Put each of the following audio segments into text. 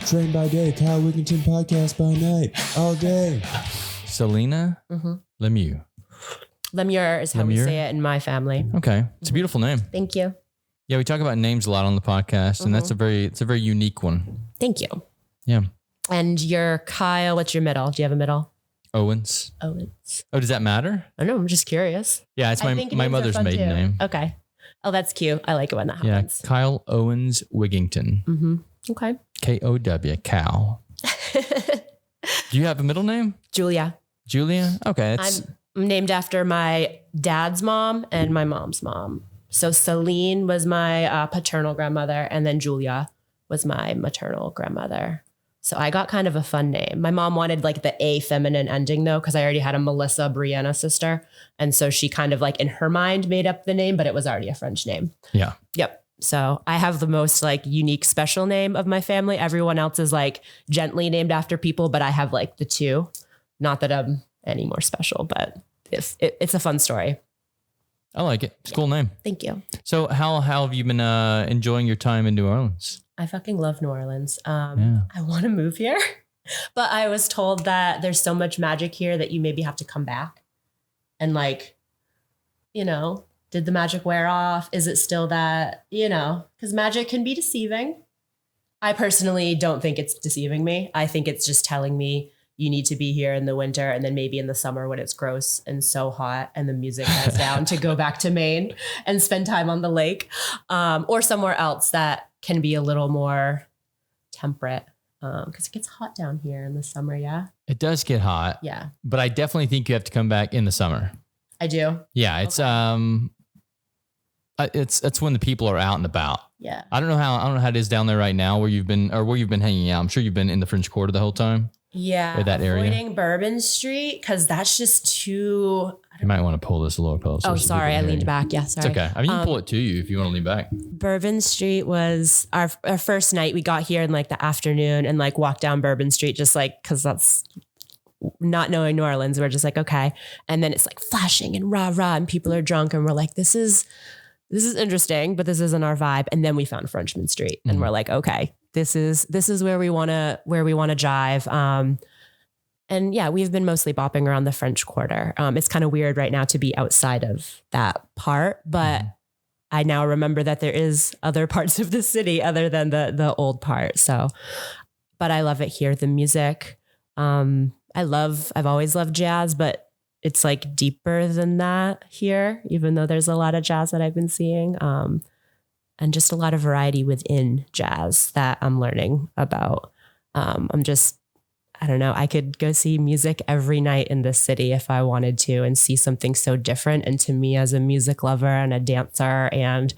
Train by day, Kyle Wigington podcast by night, all day. Celina Lemieux. Lemieux is how we say it in my family. Okay. It's a beautiful name. Thank you. Yeah, we talk about names a lot on the podcast, and it's a very unique one. Thank you. Yeah. And you're Kyle. What's your middle? Do you have a middle? Owens. Owens. Oh, does that matter? I don't know. I'm just curious. Yeah, it's my mother's maiden name. Okay. Oh, that's cute. I like it when that happens. Yeah, Kyle Owens Wigington. Mm-hmm. Okay. K-O-W, Cal. Do you have a middle name? Julia. Julia? Okay. I'm named after my dad's mom and my mom's mom. So Celine was my paternal grandmother, and then Julia was my maternal grandmother. So I got kind of a fun name. My mom wanted like the A feminine ending though, because I already had a Melissa Brianna sister. And so she kind of like in her mind made up the name, but it was already a French name. Yeah. Yep. So I have the most like unique special name of my family. Everyone else is like gently named after people, but I have like the two. Not that I'm any more special, but it's a fun story. I like it. It's a cool name. Thank you. So how have you been enjoying your time in New Orleans? I fucking love New Orleans. I want to move here, but I was told that there's so much magic here that you maybe have to come back. And like, did the magic wear off? Is it still that, because magic can be deceiving. I personally don't think it's deceiving me. I think it's just telling me you need to be here in the winter and then maybe in the summer when it's gross and so hot and the music dies down to go back to Maine and spend time on the lake, or somewhere else that can be a little more temperate, because it gets hot down here in the summer. Yeah, it does get hot. Yeah, but I definitely think you have to come back in the summer. I do. Yeah, it's it's when the people are out and about. Yeah, I don't know how it is down there right now where you've been hanging out. I'm sure you've been in the French Quarter the whole time. Yeah, or that area. Avoiding Bourbon Street because that's just too. You might want to pull this a little closer. Oh, sorry, I leaned back. Yeah, sorry. It's okay. I mean, you can pull it to you if you want to lean back. Bourbon Street was our first night. We got here in like the afternoon and like walked down Bourbon Street just like because that's not knowing New Orleans. We're just like, okay. And then it's like flashing and rah rah and people are drunk and we're like, this is interesting, but this isn't our vibe. And then we found Frenchman Street and we're like, okay, this is where we want to jive. And yeah, we've been mostly bopping around the French Quarter. It's kind of weird right now to be outside of that part, but I now remember that there is other parts of the city other than the old part. So, but I love it here. The music, I've always loved jazz, but it's like deeper than that here, even though there's a lot of jazz that I've been seeing. And just a lot of variety within jazz that I'm learning about. I don't know, I could go see music every night in this city if I wanted to and see something so different. And to me as a music lover and a dancer and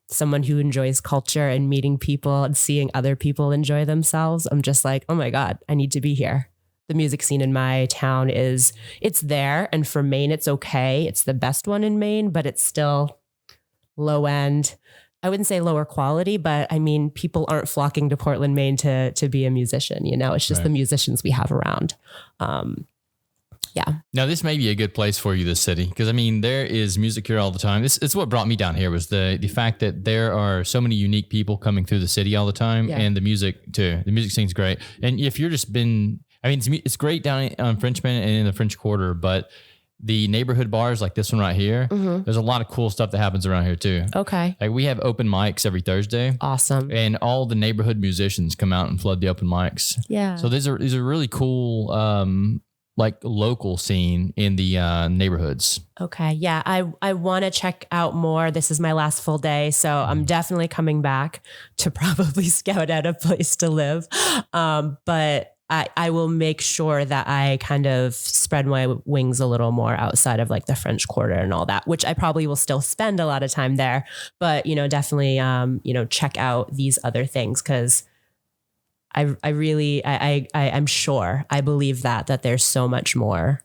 someone who enjoys culture and meeting people and seeing other people enjoy themselves, I'm just like, oh my God, I need to be here. The music scene in my town it's there. And for Maine, it's okay. It's the best one in Maine, but it's still low end. I wouldn't say lower quality, but I mean, people aren't flocking to Portland, Maine to be a musician, it's just the musicians we have around. Yeah. Now this may be a good place for you, this city, because I mean, there is music here all the time. It's what brought me down here was the fact that there are so many unique people coming through the city all the time and the music too. The music scene's great. And if you're it's great down on Frenchman and in the French Quarter, but the neighborhood bars like this one right here, there's a lot of cool stuff that happens around here too. Okay. Like we have open mics every Thursday. Awesome. And all the neighborhood musicians come out and flood the open mics. Yeah. So these are really cool, like local scene in the neighborhoods. Okay. Yeah. I want to check out more. This is my last full day. So I'm definitely coming back to probably scout out a place to live. But I will make sure that I kind of spread my wings a little more outside of like the French Quarter and all that, which I probably will still spend a lot of time there, but, definitely, check out these other things. Cause I'm sure, I believe that there's so much more,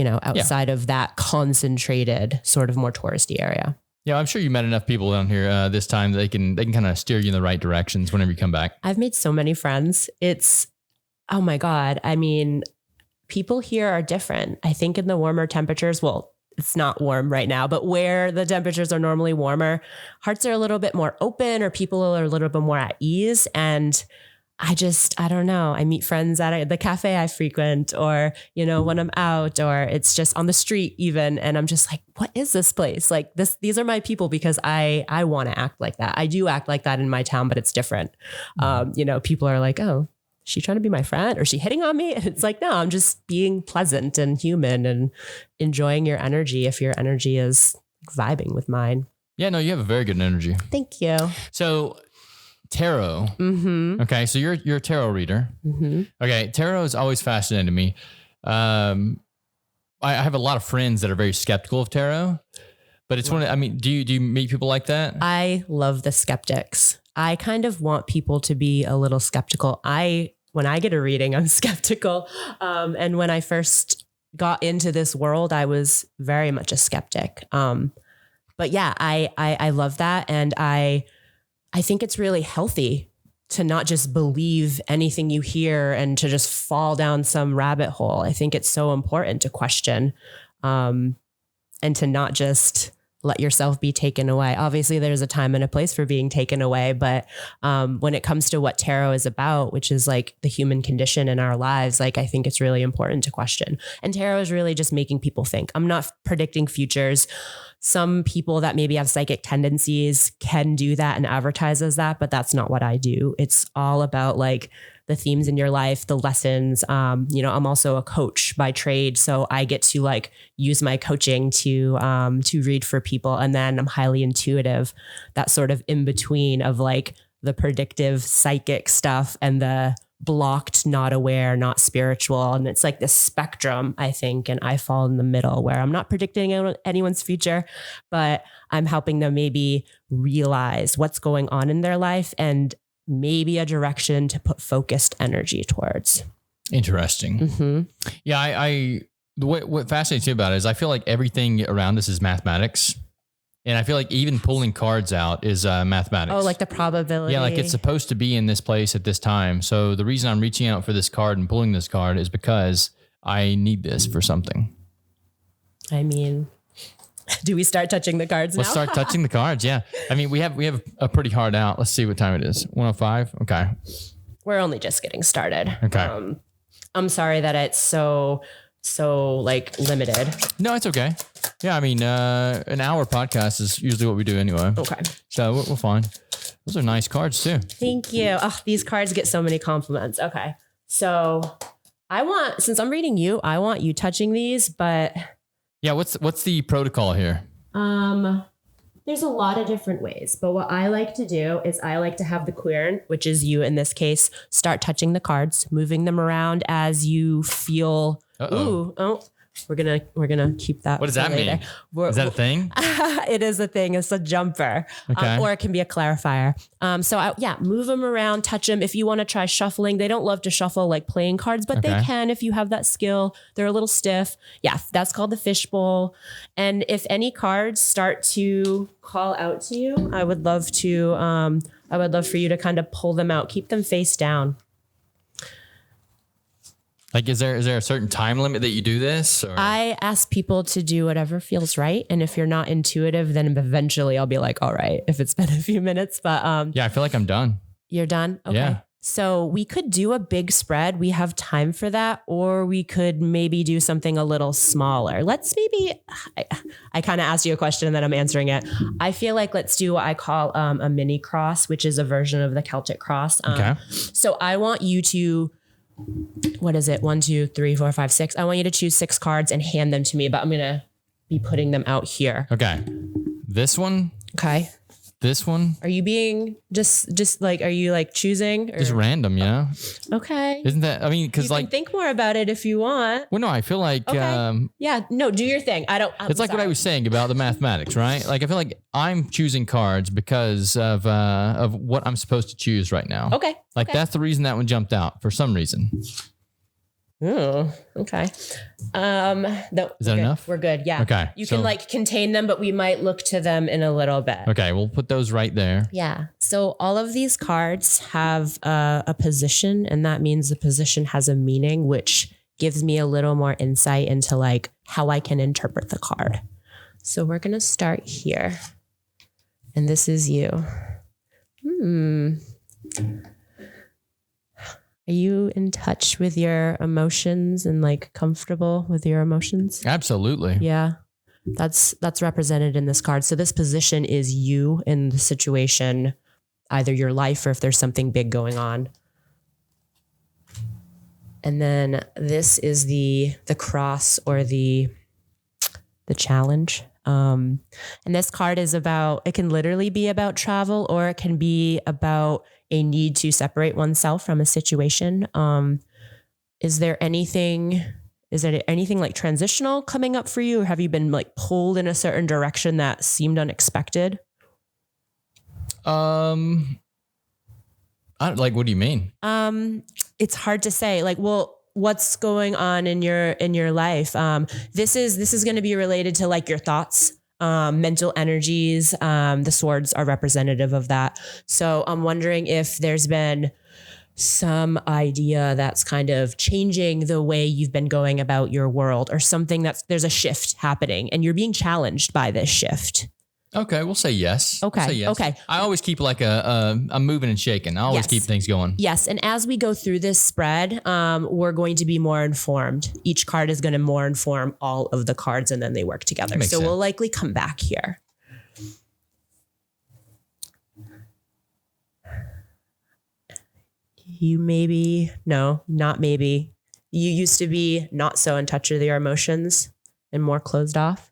outside of that concentrated sort of more touristy area. Yeah, I'm sure you met enough people down here this time that they can kind of steer you in the right directions whenever you come back. I've made so many friends. Oh my God. I mean, people here are different. I think in the warmer temperatures, well, it's not warm right now, but where the temperatures are normally warmer, hearts are a little bit more open or people are a little bit more at ease. And I don't know. I meet friends at the cafe I frequent, or, when I'm out, or it's just on the street even. And I'm just like, what is this place? Like these are my people, because I want to act like that. I do act like that in my town, but it's different. People are like, oh, is she trying to be my friend, or is she hitting on me? And it's like, no, I'm just being pleasant and human and enjoying your energy if your energy is vibing with mine. Yeah, no, you have a very good energy. Thank you. So tarot. Mm-hmm. Okay. So you're a tarot reader. Mm-hmm. Okay. Tarot has always fascinated me. I have a lot of friends that are very skeptical of tarot, but it's do you meet people like that? I love the skeptics. I kind of want people to be a little skeptical. When I get a reading, I'm skeptical. And when I first got into this world, I was very much a skeptic. But yeah, I love that. And I think it's really healthy to not just believe anything you hear and to just fall down some rabbit hole. I think it's so important to question, and to not just let yourself be taken away. Obviously, there's a time and a place for being taken away. But when it comes to what tarot is about, which is like the human condition in our lives, like I think it's really important to question. And tarot is really just making people think. I'm not predicting futures. Some people that maybe have psychic tendencies can do that and advertise as that, but that's not what I do. It's all about like the themes in your life, the lessons. I'm also a coach by trade, so I get to like use my coaching to read for people. And then I'm highly intuitive, that sort of in between of like the predictive psychic stuff and the blocked, not aware, not spiritual. And it's like this spectrum, I think. And I fall in the middle where I'm not predicting anyone's future, but I'm helping them maybe realize what's going on in their life and maybe a direction to put focused energy towards. Interesting. Mm-hmm. Yeah. What fascinates me about it is I feel like everything around us is mathematics. And I feel like even pulling cards out is mathematics. Oh, like the probability. Yeah, like it's supposed to be in this place at this time. So the reason I'm reaching out for this card and pulling this card is because I need this for something. I mean, do we start touching the cards now? Let's start touching the cards, yeah. I mean, we have a pretty hard out. Let's see what time it is. 1:05? Okay. We're only just getting started. Okay. I'm sorry that it's so like limited. No, it's okay. Yeah, I mean, an hour podcast is usually what we do anyway. Okay. So we're fine. Those are nice cards too. Thank you. Oh, these cards get so many compliments. Okay. So since I'm reading you, I want you touching these, but. Yeah. What's the protocol here? There's a lot of different ways, but what I like to do is I like to have the queern, which is you in this case, start touching the cards, moving them around as you feel. Ooh, oh, we're gonna keep that. What does that mean? Is that a thing? It is a thing. It's a jumper, okay. Or it can be a clarifier. Move them around, touch them. If you want to try shuffling, they don't love to shuffle like playing cards, but they can if you have that skill. They're a little stiff. Yeah, that's called the fishbowl. And if any cards start to call out to you, I would love for you to kind of pull them out. Keep them face down. Like, is there a certain time limit that you do this? Or? I ask people to do whatever feels right. And if you're not intuitive, then eventually I'll be like, all right, if it's been a few minutes, but, yeah, I feel like I'm done. You're done. Okay. Yeah. So we could do a big spread. We have time for that. Or we could maybe do something a little smaller. I kind of asked you a question and then I'm answering it. I feel like let's do what I call a mini cross, which is a version of the Celtic cross. Okay. So I want you to, what is it? 1, 2, 3, 4, 5, 6. I want you to choose 6 cards and hand them to me, but I'm going to be putting them out here. Okay. This one. Okay. This one. Are you being just like, are you like choosing? Or? Just random, yeah. Okay. Isn't that, I mean, cause you can think more about it if you want. Well, no, I feel like, okay. Yeah, no, do your thing. It's like what I was saying about the mathematics, right? Like, I feel like I'm choosing cards because of what I'm supposed to choose right now. Okay. Like that's the reason that one jumped out for some reason. Oh, okay. No, is that enough? We're good. Yeah. Okay. You can like contain them, but we might look to them in a little bit. Okay. We'll put those right there. Yeah. So all of these cards have a position, and that means the position has a meaning, which gives me a little more insight into like how I can interpret the card. So we're going to start here. And this is you. Are you in touch with your emotions and like comfortable with your emotions? Absolutely. Yeah. That's represented in this card. So this position is you in the situation, either your life or if there's something big going on. And then this is the cross or the challenge. And this card is about, it can literally be about travel, or it can be about a need to separate oneself from a situation. Is there anything like transitional coming up for you? Or have you been like pulled in a certain direction that seemed unexpected? What do you mean? It's hard to say. Like, well, what's going on in your life? This is going to be related to like your thoughts, mental energies. The swords are representative of that. So I'm wondering if there's been some idea that's kind of changing the way you've been going about your world, or something there's a shift happening and you're being challenged by this shift. Okay, we'll say yes. Okay. We'll say yes. Okay. I always keep like I'm moving and shaking. I always keep things going. Yes. And as we go through this spread, we're going to be more informed. Each card is going to more inform all of the cards, and then they work together. So we'll likely come back here. You not maybe. You used to be not so in touch with your emotions and more closed off.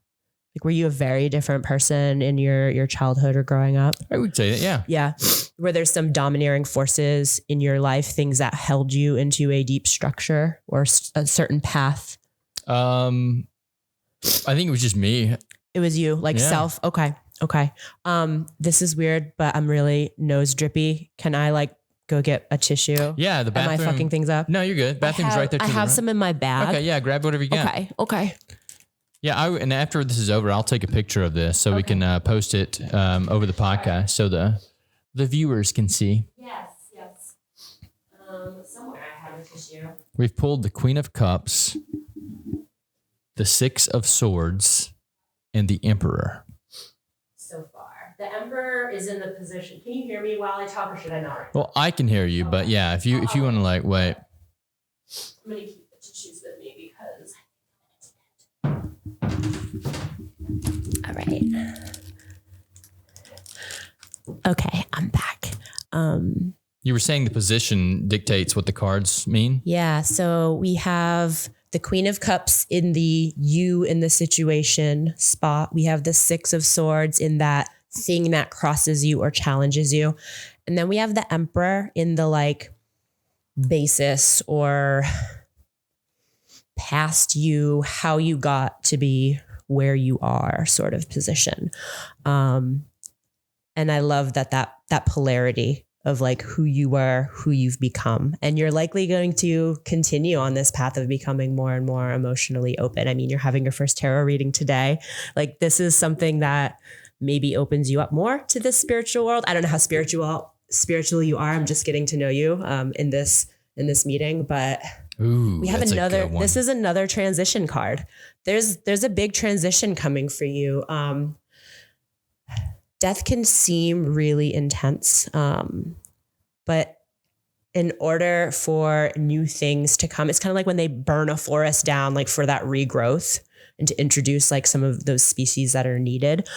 Like, were you a very different person in your childhood or growing up? I would say that, yeah. Yeah. Were there some domineering forces in your life, things that held you into a deep structure or a certain path? I think it was just me. It was you, like self. Okay. This is weird, but I'm really nose drippy. Can I like go get a tissue? Yeah, the bathroom. Am I fucking things up? No, you're good. Bathroom's right there. I have some in my bag. Okay, yeah, grab whatever you got. Okay. Yeah, and after this is over, I'll take a picture of this so we can post it over the podcast so the viewers can see. Yes. Somewhere I have a tissue. We've pulled the Queen of Cups, the Six of Swords, and the Emperor. So far. The Emperor is in the position. Can you hear me while I talk, or should I not? Well, I can hear you, but yeah, if you want to like wait. I'm going to keep the tissues with me because... All right. Okay, I'm back. You were saying the position dictates what the cards mean? Yeah, so we have the Queen of Cups in the you in the situation spot. We have the Six of Swords in that thing that crosses you or challenges you. And then we have the Emperor in the like basis or past you, how you got to be where you are sort of position. And I love that polarity of like who you were, who you've become. And you're likely going to continue on this path of becoming more and more emotionally open. I mean, you're having your first tarot reading today. Like, this is something that maybe opens you up more to this spiritual world. I don't know how spiritual you are. I'm just getting to know you in this meeting, but we have another, this is another transition card. There's a big transition coming for you. Death can seem really intense, but in order for new things to come, it's kind of like when they burn a forest down, like for that regrowth and to introduce like some of those species that are needed.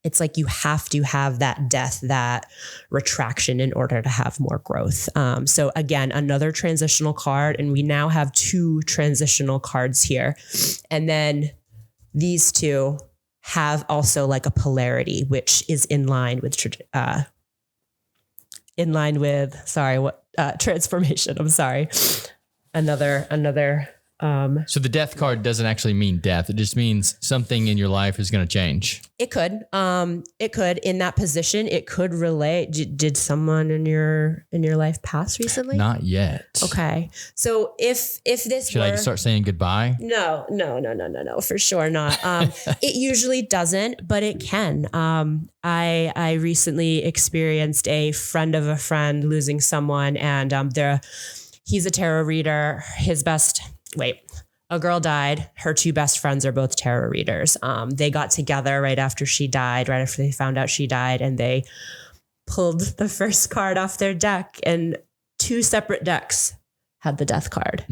It's like you have to have that death, that retraction in order to have more growth. So again, another transitional card, and we now have 2 transitional cards here. And then these 2 have also like a polarity, which is in line with transformation. I'm sorry. Another. So the death card doesn't actually mean death. It just means something in your life is going to change. It could in that position. It could relate. Did someone in your life pass recently? Not yet. Okay. So if this should I start saying goodbye? No, for sure not. It usually doesn't, but it can. I recently experienced a friend of a friend losing someone, and he's a tarot reader. A girl died. Her 2 best friends are both tarot readers. They got together right after they found out she died, and they pulled the first card off their deck. And 2 separate decks had the death card.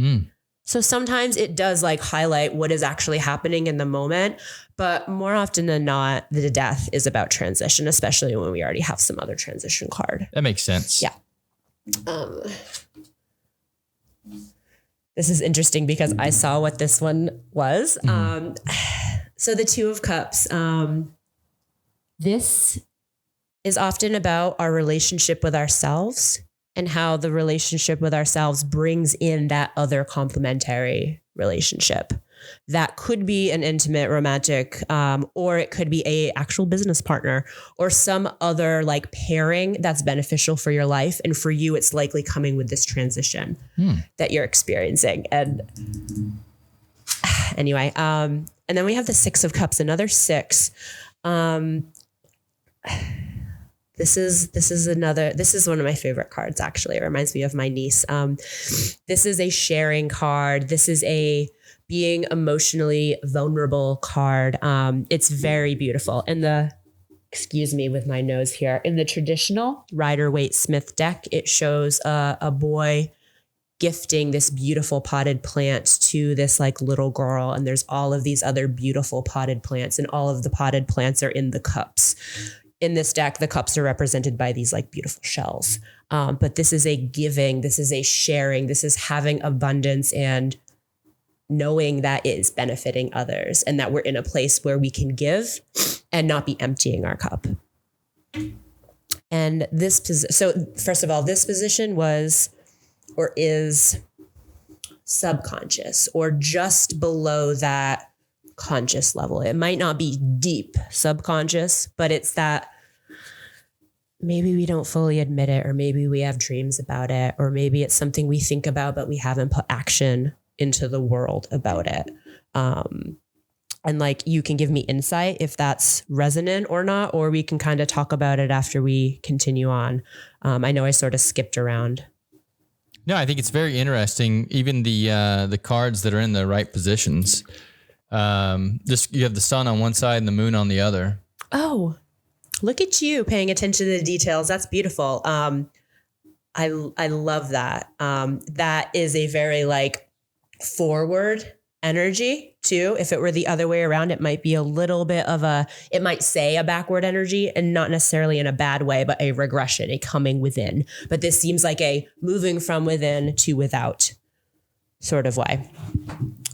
So sometimes it does like highlight what is actually happening in the moment, but more often than not, the death is about transition, especially when we already have some other transition card. That makes sense. Yeah. This is interesting because I saw what this one was. So the 2 of Cups, this is often about our relationship with ourselves and how the relationship with ourselves brings in that other complementary relationship. That could be an intimate romantic, or it could be a actual business partner or some other like pairing that's beneficial for your life. And for you, it's likely coming with this transition that you're experiencing. And anyway, and then we have the 6 of Cups, another 6. This is one of my favorite cards, actually. It reminds me of my niece. This is a sharing card. This is a being emotionally vulnerable card. It's very beautiful. Excuse me with my nose here. In the traditional Rider-Waite-Smith deck, it shows a boy gifting this beautiful potted plant to this like little girl. And there's all of these other beautiful potted plants, and all of the potted plants are in the cups. In this deck, the cups are represented by these like beautiful shells. But this is a giving, this is a sharing, this is having abundance and knowing that it is benefiting others and that we're in a place where we can give and not be emptying our cup. And so first of all, this position was or is subconscious or just below that conscious level. It might not be deep subconscious, but it's that maybe we don't fully admit it, or maybe we have dreams about it, or maybe it's something we think about, but we haven't put action into the world about it. And like, you can give me insight if that's resonant or not, or we can kind of talk about it after we continue on. I know I sort of skipped around. No, I think it's very interesting. Even the cards that are in the right positions. You have the sun on one side and the moon on the other. Oh, look at you paying attention to the details. That's beautiful. I love that. That is a very like forward energy too. If it were the other way around, it might be a little bit of it might say a backward energy, and not necessarily in a bad way, but a regression, a coming within. But this seems like a moving from within to without sort of way.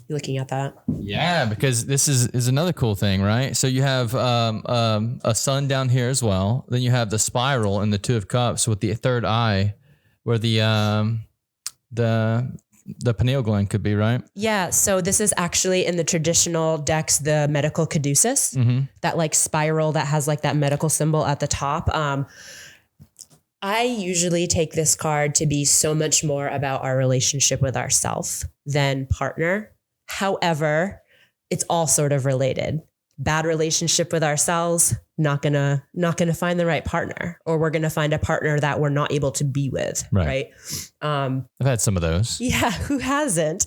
You looking at that? Yeah, because this is another cool thing, right? So you have a sun down here as well. Then you have the spiral in the 2 of Cups with the third eye, where the pineal gland could be, right? Yeah. So this is actually in the traditional decks, the medical caduceus, that like spiral that has like that medical symbol at the top. I usually take this card to be so much more about our relationship with ourself than partner. However, it's all sort of related. Bad relationship with ourselves, not gonna find the right partner, or we're gonna find a partner that we're not able to be with. Right. I've had some of those. Yeah. Who hasn't?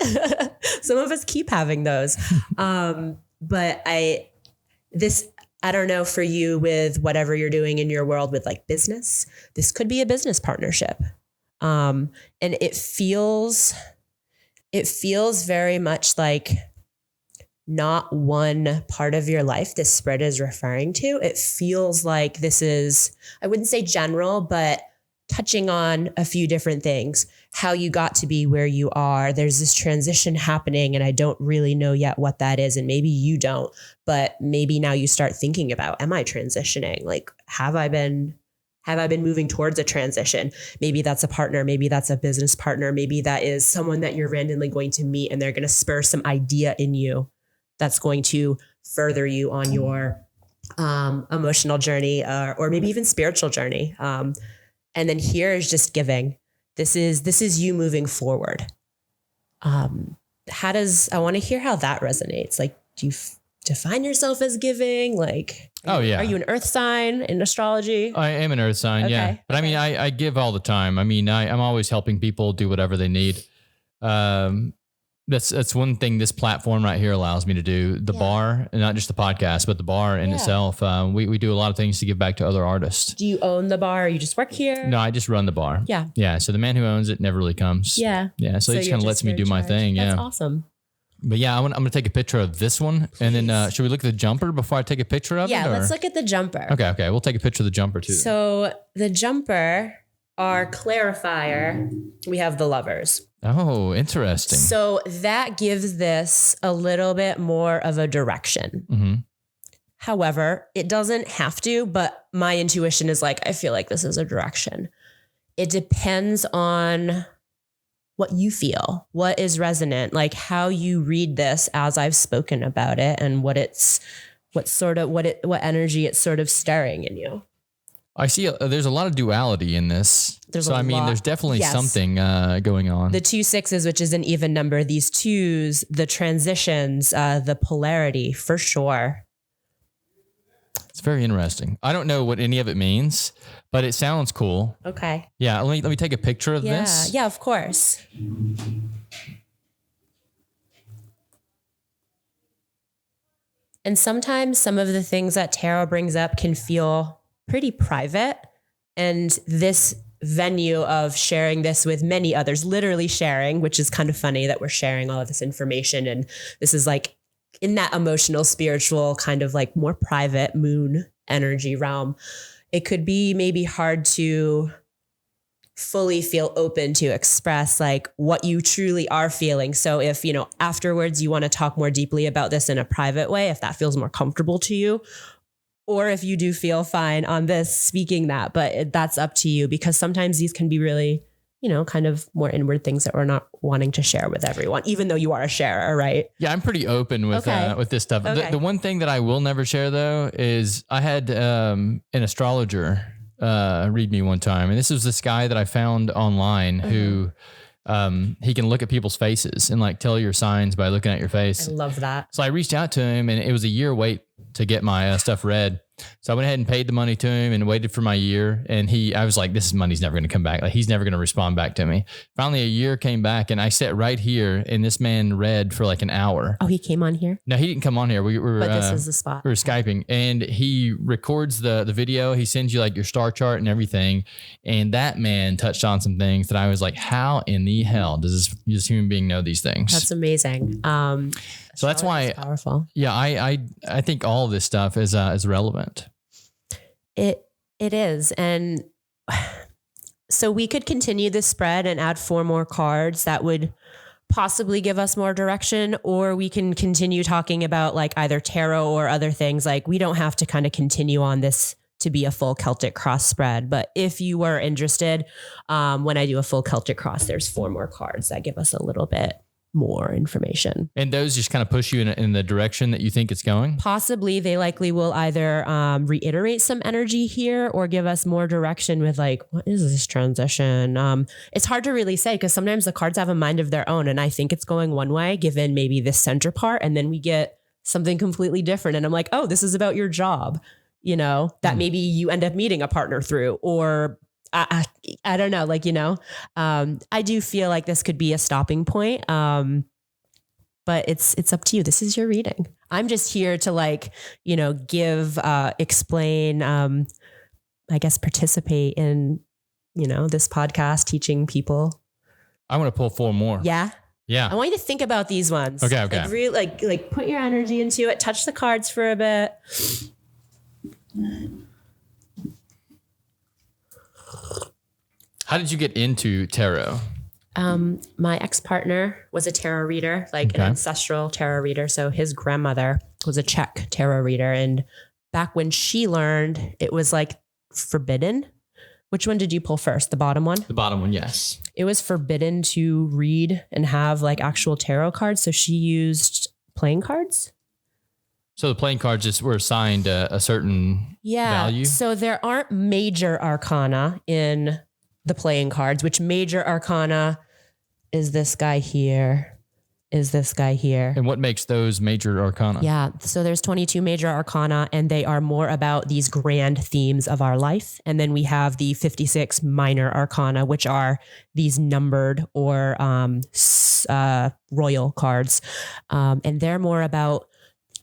Some of us keep having those. But I don't know for you with whatever you're doing in your world with like business, this could be a business partnership. And it feels very much like not one part of your life this spread is referring to. It feels like this is, I wouldn't say general, but touching on a few different things, how you got to be where you are. There's this transition happening and I don't really know yet what that is. And maybe you don't, but maybe now you start thinking about, am I transitioning? Like, have I been moving towards a transition? Maybe that's a partner. Maybe that's a business partner. Maybe that is someone that you're randomly going to meet and they're going to spur some idea in you that's going to further you on your emotional journey or maybe even spiritual journey. And then here is just giving. This is you moving forward. I want to hear how that resonates. Like, do you define yourself as giving? Like, are you an earth sign in astrology? I am an earth sign. Okay. Yeah. But I mean, I give all the time. I mean, I'm always helping people do whatever they need. That's one thing this platform right here allows me to do. The bar, and not just the podcast, but the bar in itself. We do a lot of things to give back to other artists. Do you own the bar or you just work here? No, I just run the bar. Yeah. Yeah. So the man who owns it never really comes. Yeah. Yeah. So he just kind of lets me do my thing. That's awesome. But yeah, I'm going to take a picture of this one. Please. And then should we look at the jumper before I take a picture of it? Yeah, let's look at the jumper. Okay. We'll take a picture of the jumper too. So the jumper, our clarifier, we have the lovers. Oh, interesting. So that gives this a little bit more of a direction. Mm-hmm. However, it doesn't have to, but my intuition is like, I feel like this is a direction. It depends on what you feel, what is resonant, like how you read this as I've spoken about it and what energy it's sort of stirring in you. I see there's a lot of duality in this. There's definitely something going on. The 2 6s, which is an even number, these 2s, the transitions, the polarity for sure. It's very interesting. I don't know what any of it means, but it sounds cool. Okay. Yeah. Let me take a picture of this. Yeah, of course. And sometimes some of the things that tarot brings up can feel pretty private. And this venue of sharing this with many others, literally sharing, which is kind of funny that we're sharing all of this information. And this is like in that emotional, spiritual, kind of like more private moon energy realm. It could be maybe hard to fully feel open to express like what you truly are feeling. So if, afterwards you want to talk more deeply about this in a private way, if that feels more comfortable to you, or if you do feel fine on this speaking that, but that's up to you, because sometimes these can be really, kind of more inward things that we're not wanting to share with everyone, even though you are a sharer, right? Yeah, I'm pretty open with this stuff. Okay. The one thing that I will never share though is I had an astrologer read me one time, and this was this guy that I found online who he can look at people's faces and like tell your signs by looking at your face. I love that. So I reached out to him, and it was a year wait to get my stuff read. So I went ahead and paid the money to him and waited for my year. And I was like, this money's never going to come back. Like, he's never going to respond back to me. Finally, a year came back, and I sat right here, and this man read for like an hour. Oh, he came on here? No, he didn't come on here. We were, but this is the spot. We were Skyping, and he records the video. He sends you like your star chart and everything. And that man touched on some things that I was like, how in the hell does this human being know these things? That's amazing. So that's why it's powerful. Yeah, I think all of this stuff is relevant. It is. And so we could continue this spread and add 4 more cards that would possibly give us more direction, or we can continue talking about like either tarot or other things. Like, we don't have to kind of continue on this to be a full Celtic cross spread. But if you were interested, when I do a full Celtic cross, there's 4 more cards that give us a little bit more information. And those just kind of push you in the direction that you think it's going? Possibly. They likely will either reiterate some energy here or give us more direction with like, what is this transition? It's hard to really say, because sometimes the cards have a mind of their own, and I think it's going one way given maybe this center part, and then we get something completely different. And I'm like, oh, this is about your job, that maybe you end up meeting a partner through, or I don't know, I do feel like this could be a stopping point. But it's up to you. This is your reading. I'm just here to give, explain, I guess, participate in, this podcast, teaching people. I want to pull 4 more. Yeah. Yeah. I want you to think about these ones. Okay. Like, really, like put your energy into it, touch the cards for a bit. How did you get into tarot? My ex-partner was a tarot reader, an ancestral tarot reader. So his grandmother was a Czech tarot reader. And back when she learned, it was like forbidden. Which one did you pull first? The bottom one? The bottom one, yes. It was forbidden to read and have like actual tarot cards. So she used playing cards. So the playing cards just were assigned a certain value? So there aren't major arcana in the playing cards, which major arcana is this guy here. is this guy here. And what makes those major arcana? Yeah. So there's 22 major arcana, and they are more about these grand themes of our life. And then we have the 56 minor arcana, which are these numbered or royal cards. And they're more about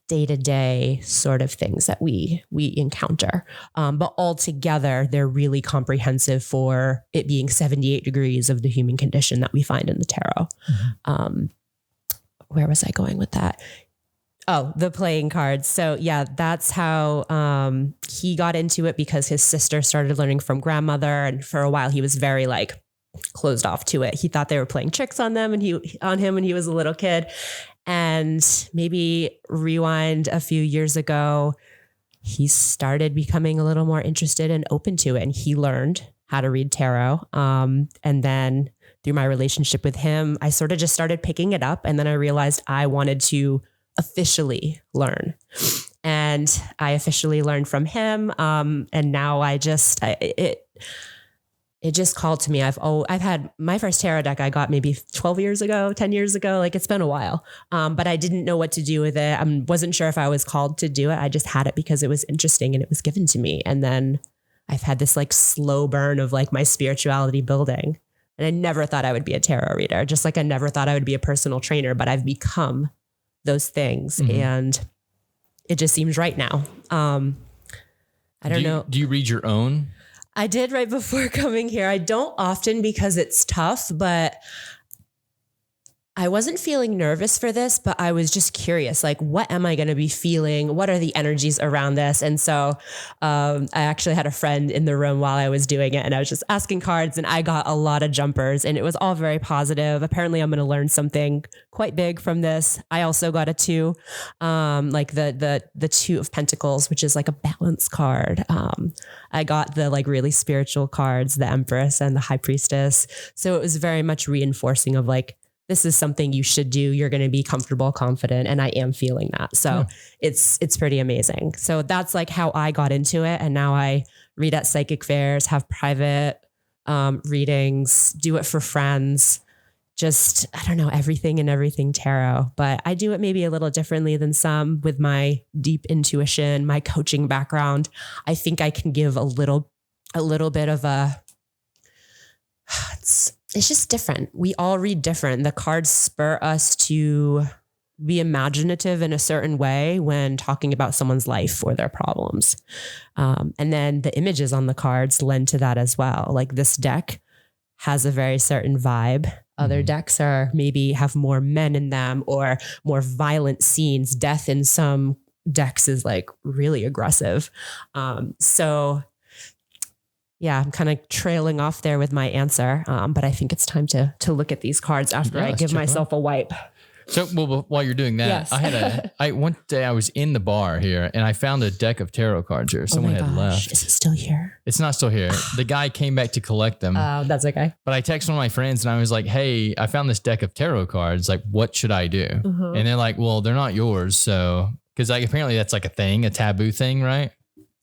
day-to-day sort of things that we encounter. But altogether, they're really comprehensive for it being 78 degrees of the human condition that we find in the tarot. Mm-hmm. Where was I going with that? Oh, the playing cards. So yeah, that's how he got into it, because his sister started learning from grandmother. And for a while he was very like closed off to it. He thought they were playing tricks on him when he was a little kid. And maybe rewind a few years ago, he started becoming a little more interested and open to it. And he learned how to read tarot. And then through my relationship with him, I sort of just started picking it up. And then I realized I wanted to officially learn. And I officially learned from him. And now it just called to me. I've had my first tarot deck I got maybe 12 years ago, 10 years ago. Like, it's been a while. But I didn't know what to do with it. I wasn't sure if I was called to do it. I just had it because it was interesting and it was given to me. And then I've had this like slow burn of like my spirituality building. And I never thought I would be a tarot reader, just like I never thought I would be a personal trainer, but I've become those things. Mm-hmm. And it just seems right now. I don't know. Do you read your own? I did right before coming here. I don't often because it's tough, but I wasn't feeling nervous for this, but I was just curious, like, what am I going to be feeling? What are the energies around this? And so I actually had a friend in the room while I was doing it, and I was just asking cards, and I got a lot of jumpers, and it was all very positive. Apparently I'm going to learn something quite big from this. I also got a 2, like the 2 of Pentacles, which is like a balance card. I got the like really spiritual cards, the Empress and the High Priestess. So it was very much reinforcing of like, this is something you should do. You're going to be comfortable, confident. And I am feeling that. So it's pretty amazing. So that's like how I got into it. And now I read at psychic fairs, have private readings, do it for friends, just, I don't know, everything tarot, but I do it maybe a little differently than some with my deep intuition, my coaching background. I think I can give a little bit of it's just different. We all read different. The cards spur us to be imaginative in a certain way when talking about someone's life or their problems. And then the images on the cards lend to that as well. Like this deck has a very certain vibe. Other decks are maybe have more men in them or more violent scenes. Death in some decks is like really aggressive. So yeah, I'm kind of trailing off there with my answer. But I think it's time to look at these cards after I give myself a wipe. So while you're doing that, yes. One day I was in the bar here and I found a deck of tarot cards here. Someone had left. Is it still here? It's not still here. The guy came back to collect them. That's okay. But I texted one of my friends and I was like, hey, I found this deck of tarot cards. Like, what should I do? Mm-hmm. And they're like, well, they're not yours. So, because like apparently that's like a taboo thing, right?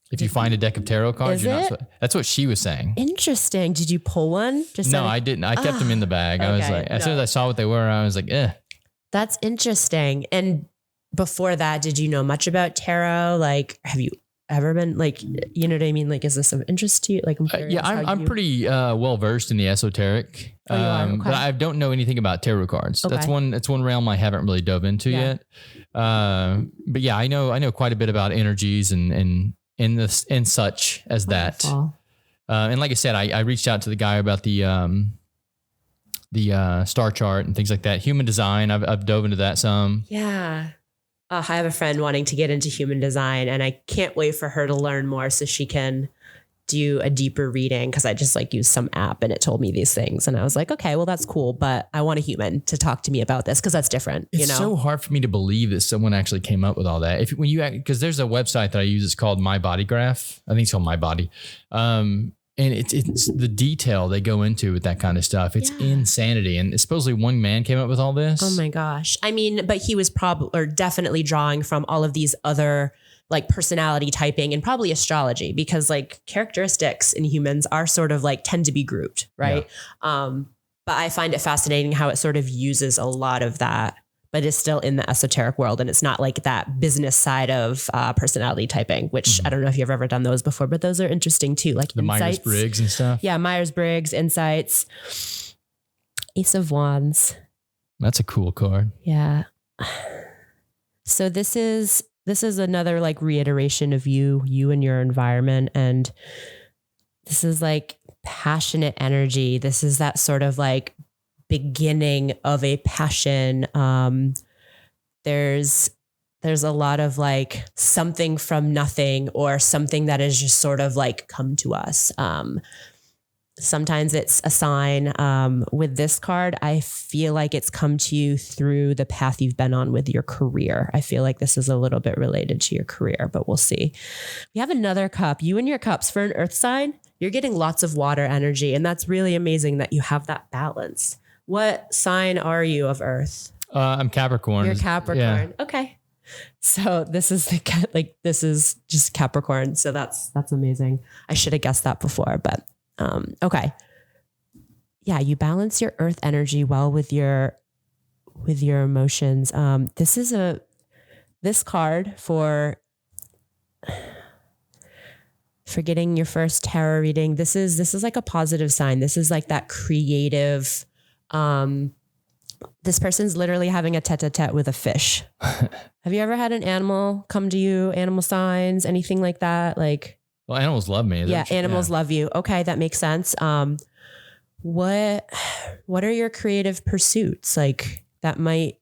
If you find a deck of tarot cards, that's what she was saying. Interesting. Did you pull one? No, I didn't. I kept them in the bag. Okay. I was like, as soon as I saw what they were, I was like, eh. That's interesting. And before that, did you know much about tarot? Like, have you ever been like, you know what I mean? Like, is this of interest to you? Like, I'm pretty well versed in the esoteric, you are? Okay. but I don't know anything about tarot cards. Okay. That's one realm I haven't really dove into yet. But yeah, I know quite a bit about energies and such as that. And like I said, I reached out to the guy about the star chart and things like that. Human design, I've dove into that some. Yeah. I have a friend wanting to get into human design and I can't wait for her to learn more so she can do a deeper reading, because I just like used some app and it told me these things. And I was like, okay, well, that's cool, but I want a human to talk to me about this because that's different. It's so hard for me to believe that someone actually came up with all that. Because there's a website that I use, it's called My Body Graph. I think it's called My Body. And it's the detail they go into with that kind of stuff. It's insanity. And supposedly one man came up with all this. Oh my gosh. I mean, but he was definitely drawing from all of these other like personality typing and probably astrology, because like characteristics in humans are sort of like tend to be grouped. Right. Yeah. But I find it fascinating how it sort of uses a lot of that but is still in the esoteric world. And it's not like that business side of personality typing, which I don't know if you've ever done those before, but those are interesting too. Like the insights. Myers-Briggs and stuff. Yeah. Myers-Briggs, insights, Ace of Wands. That's a cool card. Yeah. So this is another like reiteration of you and your environment. And this is like passionate energy. This is that sort of like beginning of a passion. There's a lot of like something from nothing or something that is just sort of like come to us. Sometimes it's a sign. With this card, I feel like it's come to you through the path you've been on with your career. I feel like this is a little bit related to your career, but we'll see. We have another cup. You and your cups for an earth sign. You're getting lots of water energy, and that's really amazing that you have that balance. What sign are you of earth? I'm Capricorn. You're Capricorn. Yeah. Okay. So this is this is just Capricorn. So that's amazing. I should have guessed that before, but okay. Yeah. You balance your earth energy well with your emotions. This card for getting your first tarot reading. This is like a positive sign. This is like that creative, this person's literally having a tete-a-tete with a fish. Have you ever had an animal come to you, animal signs, anything like that? Like, well, animals love me. Yeah. Animals love you. Okay. That makes sense. What are your creative pursuits? Like that might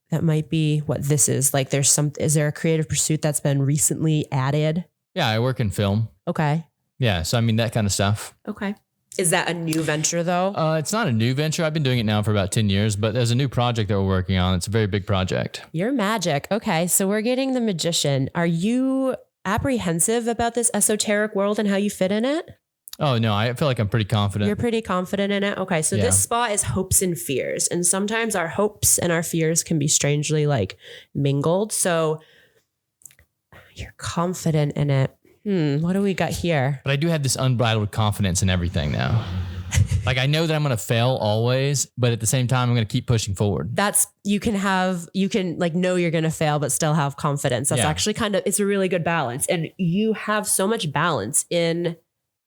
be what this is. Like is there a creative pursuit that's been recently added? Yeah. I work in film. Okay. Yeah. So, I mean, that kind of stuff. Okay. Is that a new venture though? It's not a new venture. I've been doing it now for about 10 years, but there's a new project that we're working on. It's a very big project. You're magic. Okay. So we're getting the Magician. Are you apprehensive about this esoteric world and how you fit in it? Oh, no, I feel like I'm pretty confident. You're pretty confident in it. Okay. So This spot is hopes and fears. And sometimes our hopes and our fears can be strangely like mingled. So you're confident in it. What do we got here? But I do have this unbridled confidence in everything now. Like I know that I'm going to fail always, but at the same time, I'm going to keep pushing forward. You can like know you're going to fail, but still have confidence. That's actually it's a really good balance. And you have so much balance in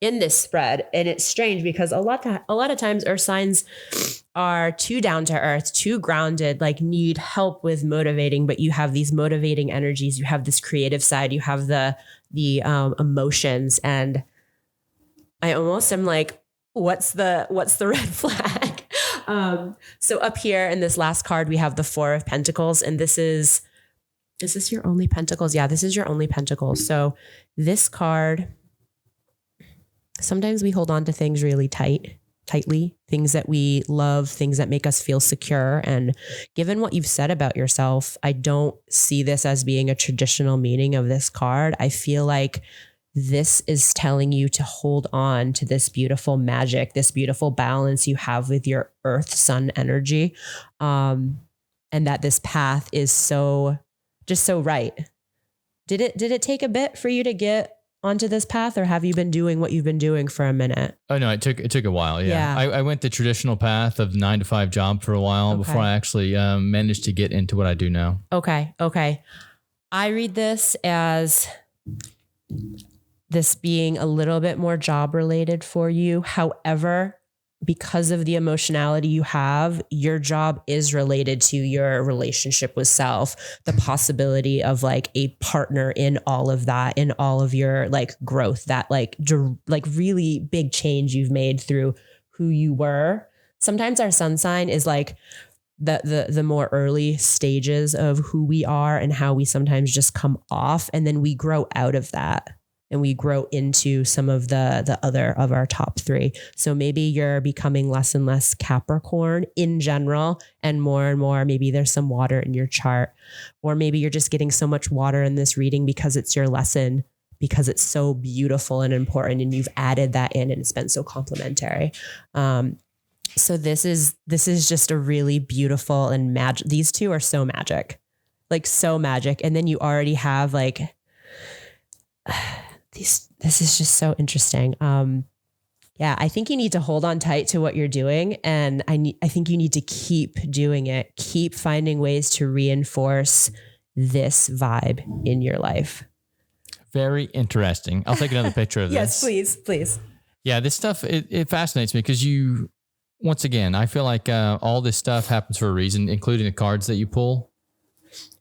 this spread. And it's strange because a lot of times earth signs are too down to earth, too grounded, like need help with motivating, but you have these motivating energies. You have this creative side, you have the emotions. And I almost am like, what's the red flag? So up here in this last card, we have the Four of Pentacles. And is this your only pentacles? Yeah, this is your only pentacles. So this card, sometimes we hold on to things really tightly, things that we love, things that make us feel secure. And given what you've said about yourself, I don't see this as being a traditional meaning of this card. I feel like this is telling you to hold on to this beautiful magic, this beautiful balance you have with your earth sun energy. And that this path is just so right. Did it take a bit for you to get onto this path, or have you been doing what you've been doing for a minute? Oh no, it took a while. Yeah. I went the traditional path of 9-to-5 job for a while before I actually managed to get into what I do now. Okay. I read this as this being a little bit more job related for you. However, because of the emotionality you have, your job is related to your relationship with self, the possibility of like a partner in all of that, in all of your like growth, that like really big change you've made through who you were. Sometimes our sun sign is like the more early stages of who we are and how we sometimes just come off, and then we grow out of that. And we grow into some of the other of our top three. So maybe you're becoming less and less Capricorn in general, and more, maybe there's some water in your chart, or maybe you're just getting so much water in this reading because it's your lesson, because it's so beautiful and important, and you've added that in, and it's been so complimentary. So this is just a really beautiful and magic. These two are so magic, like so magic. And then you already have like, this is just so interesting. Yeah, I think you need to hold on tight to what you're doing. And I think you need to keep doing it. Keep finding ways to reinforce this vibe in your life. Very interesting. I'll take another picture of this. Yes, please. Yeah, this stuff, it fascinates me because once again, I feel like all this stuff happens for a reason, including the cards that you pull.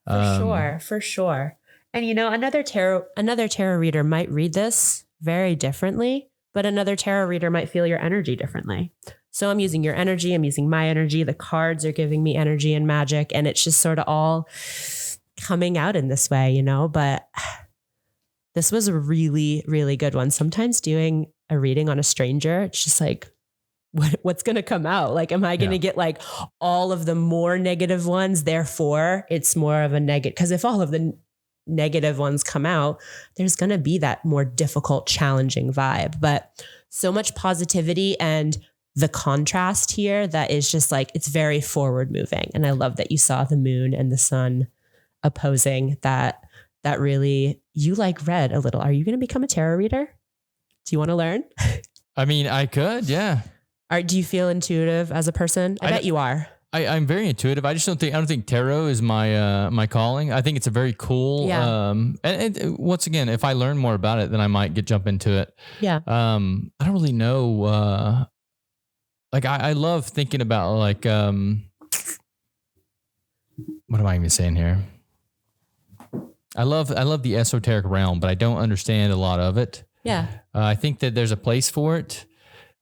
For sure. And another tarot reader might read this very differently, but another tarot reader might feel your energy differently. So I'm using your energy, I'm using my energy. The cards are giving me energy and magic, and it's just sort of all coming out in this way, but this was a really, really good one. Sometimes doing a reading on a stranger, it's just like, what's going to come out? Like, am I going to get like all of the more negative ones? Therefore, it's more of a negative. Because if all of the negative ones come out, there's going to be that more difficult, challenging vibe. But so much positivity and the contrast here that is just like, it's very forward moving. And I love that you saw the moon and the sun opposing that really, you like read a little. Are you going to become a tarot reader? Do you want to learn? I mean, I could, yeah. Do you feel intuitive as a person? I bet you are. I'm very intuitive. I don't think tarot is my calling. I think it's a very cool, and once again, if I learn more about it, then I might jump into it. Yeah. I don't really know. Like I love thinking about like, what am I even saying here? I love the esoteric realm, but I don't understand a lot of it. Yeah. I think that there's a place for it.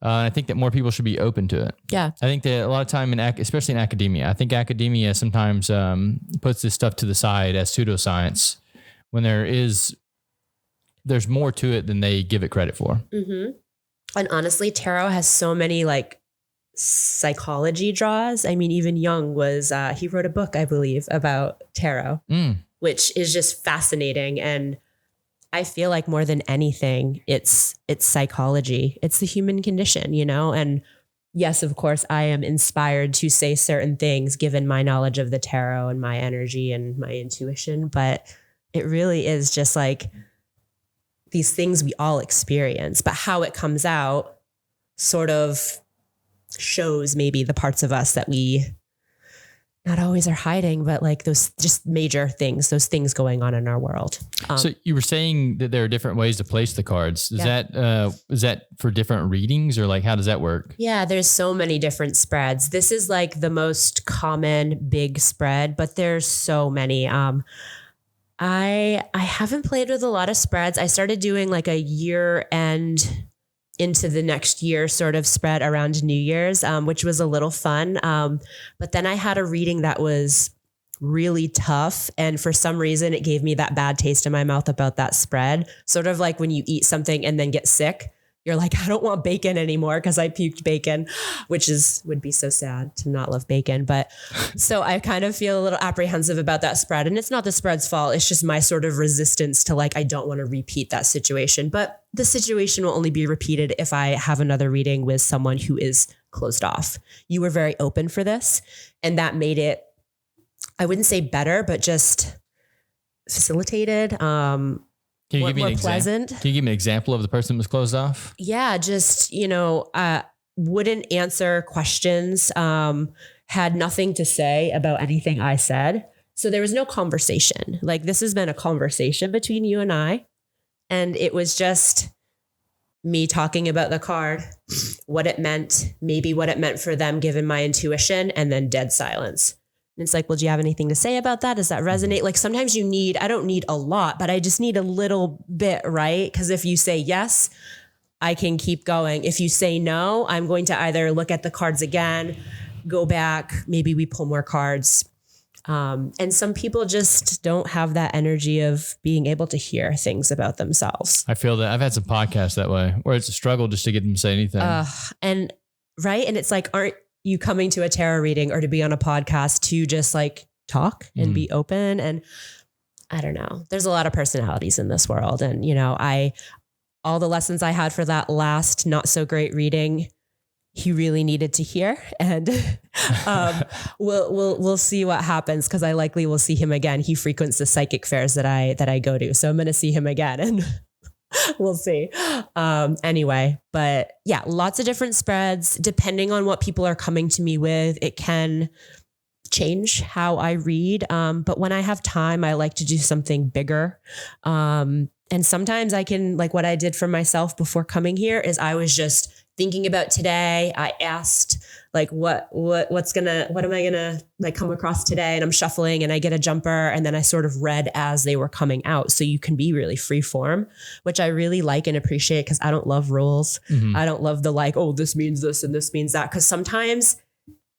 I think that more people should be open to it. Yeah. I think that a lot of time, especially in academia, I think academia sometimes puts this stuff to the side as pseudoscience when there's more to it than they give it credit for. Mm-hmm. And honestly, tarot has so many like psychology draws. I mean, even Jung he wrote a book, I believe, about tarot, which is just fascinating. And I feel like more than anything, it's psychology. It's the human condition, and yes, of course, I am inspired to say certain things given my knowledge of the tarot and my energy and my intuition. But it really is just like these things we all experience, but how it comes out sort of shows maybe the parts of us that we not always are hiding, but like those just major things, those things going on in our world. So you were saying that there are different ways to place the cards. Is that for different readings, or like, how does that work? Yeah, there's so many different spreads. This is like the most common big spread, but there's so many. I haven't played with a lot of spreads. I started doing like a year end into the next year sort of spread around New Year's, which was a little fun. But then I had a reading that was really tough. And for some reason, it gave me that bad taste in my mouth about that spread. Sort of like when you eat something and then get sick, you're like, I don't want bacon anymore because I puked bacon, which would be so sad to not love bacon. But so I kind of feel a little apprehensive about that spread. And it's not the spread's fault. It's just my sort of resistance to like, I don't want to repeat that situation. But the situation will only be repeated if I have another reading with someone who is closed off. You were very open for this. And that made it, I wouldn't say better, but just facilitated. Can you give me an pleasant. Can you give me an example of the person that was closed off? Yeah, just, wouldn't answer questions, had nothing to say about anything I said. So there was no conversation. Like, this has been a conversation between you and I. And it was just me talking about the card, what it meant, maybe what it meant for them, given my intuition, and then dead silence. And it's like, well, do you have anything to say about that? Does that resonate? Like, sometimes I don't need a lot, but I just need a little bit, right? Because if you say yes, I can keep going. If you say no, I'm going to either look at the cards again, go back, maybe we pull more cards. And some people just don't have that energy of being able to hear things about themselves. I feel that I've had some podcasts that way where it's a struggle just to get them to say anything. And it's like, aren't you coming to a tarot reading or to be on a podcast to just like talk and be open? And I don't know, there's a lot of personalities in this world. And, all the lessons I had for that last not so great reading, he really needed to hear. And we'll see what happens, because I likely will see him again. He frequents the psychic fairs that I go to. So I'm going to see him again. And We'll see. Anyway, but yeah, lots of different spreads. Depending on what people are coming to me with, it can change how I read. But when I have time, I like to do something bigger. And sometimes I can, like what I did for myself before coming here is I was just thinking about today. I asked like, what am I gonna like come across today? And I'm shuffling and I get a jumper and then I sort of read as they were coming out. So you can be really free form, which I really like and appreciate because I don't love rules. Mm-hmm. I don't love the like, oh, this means this and this means that. Cause sometimes,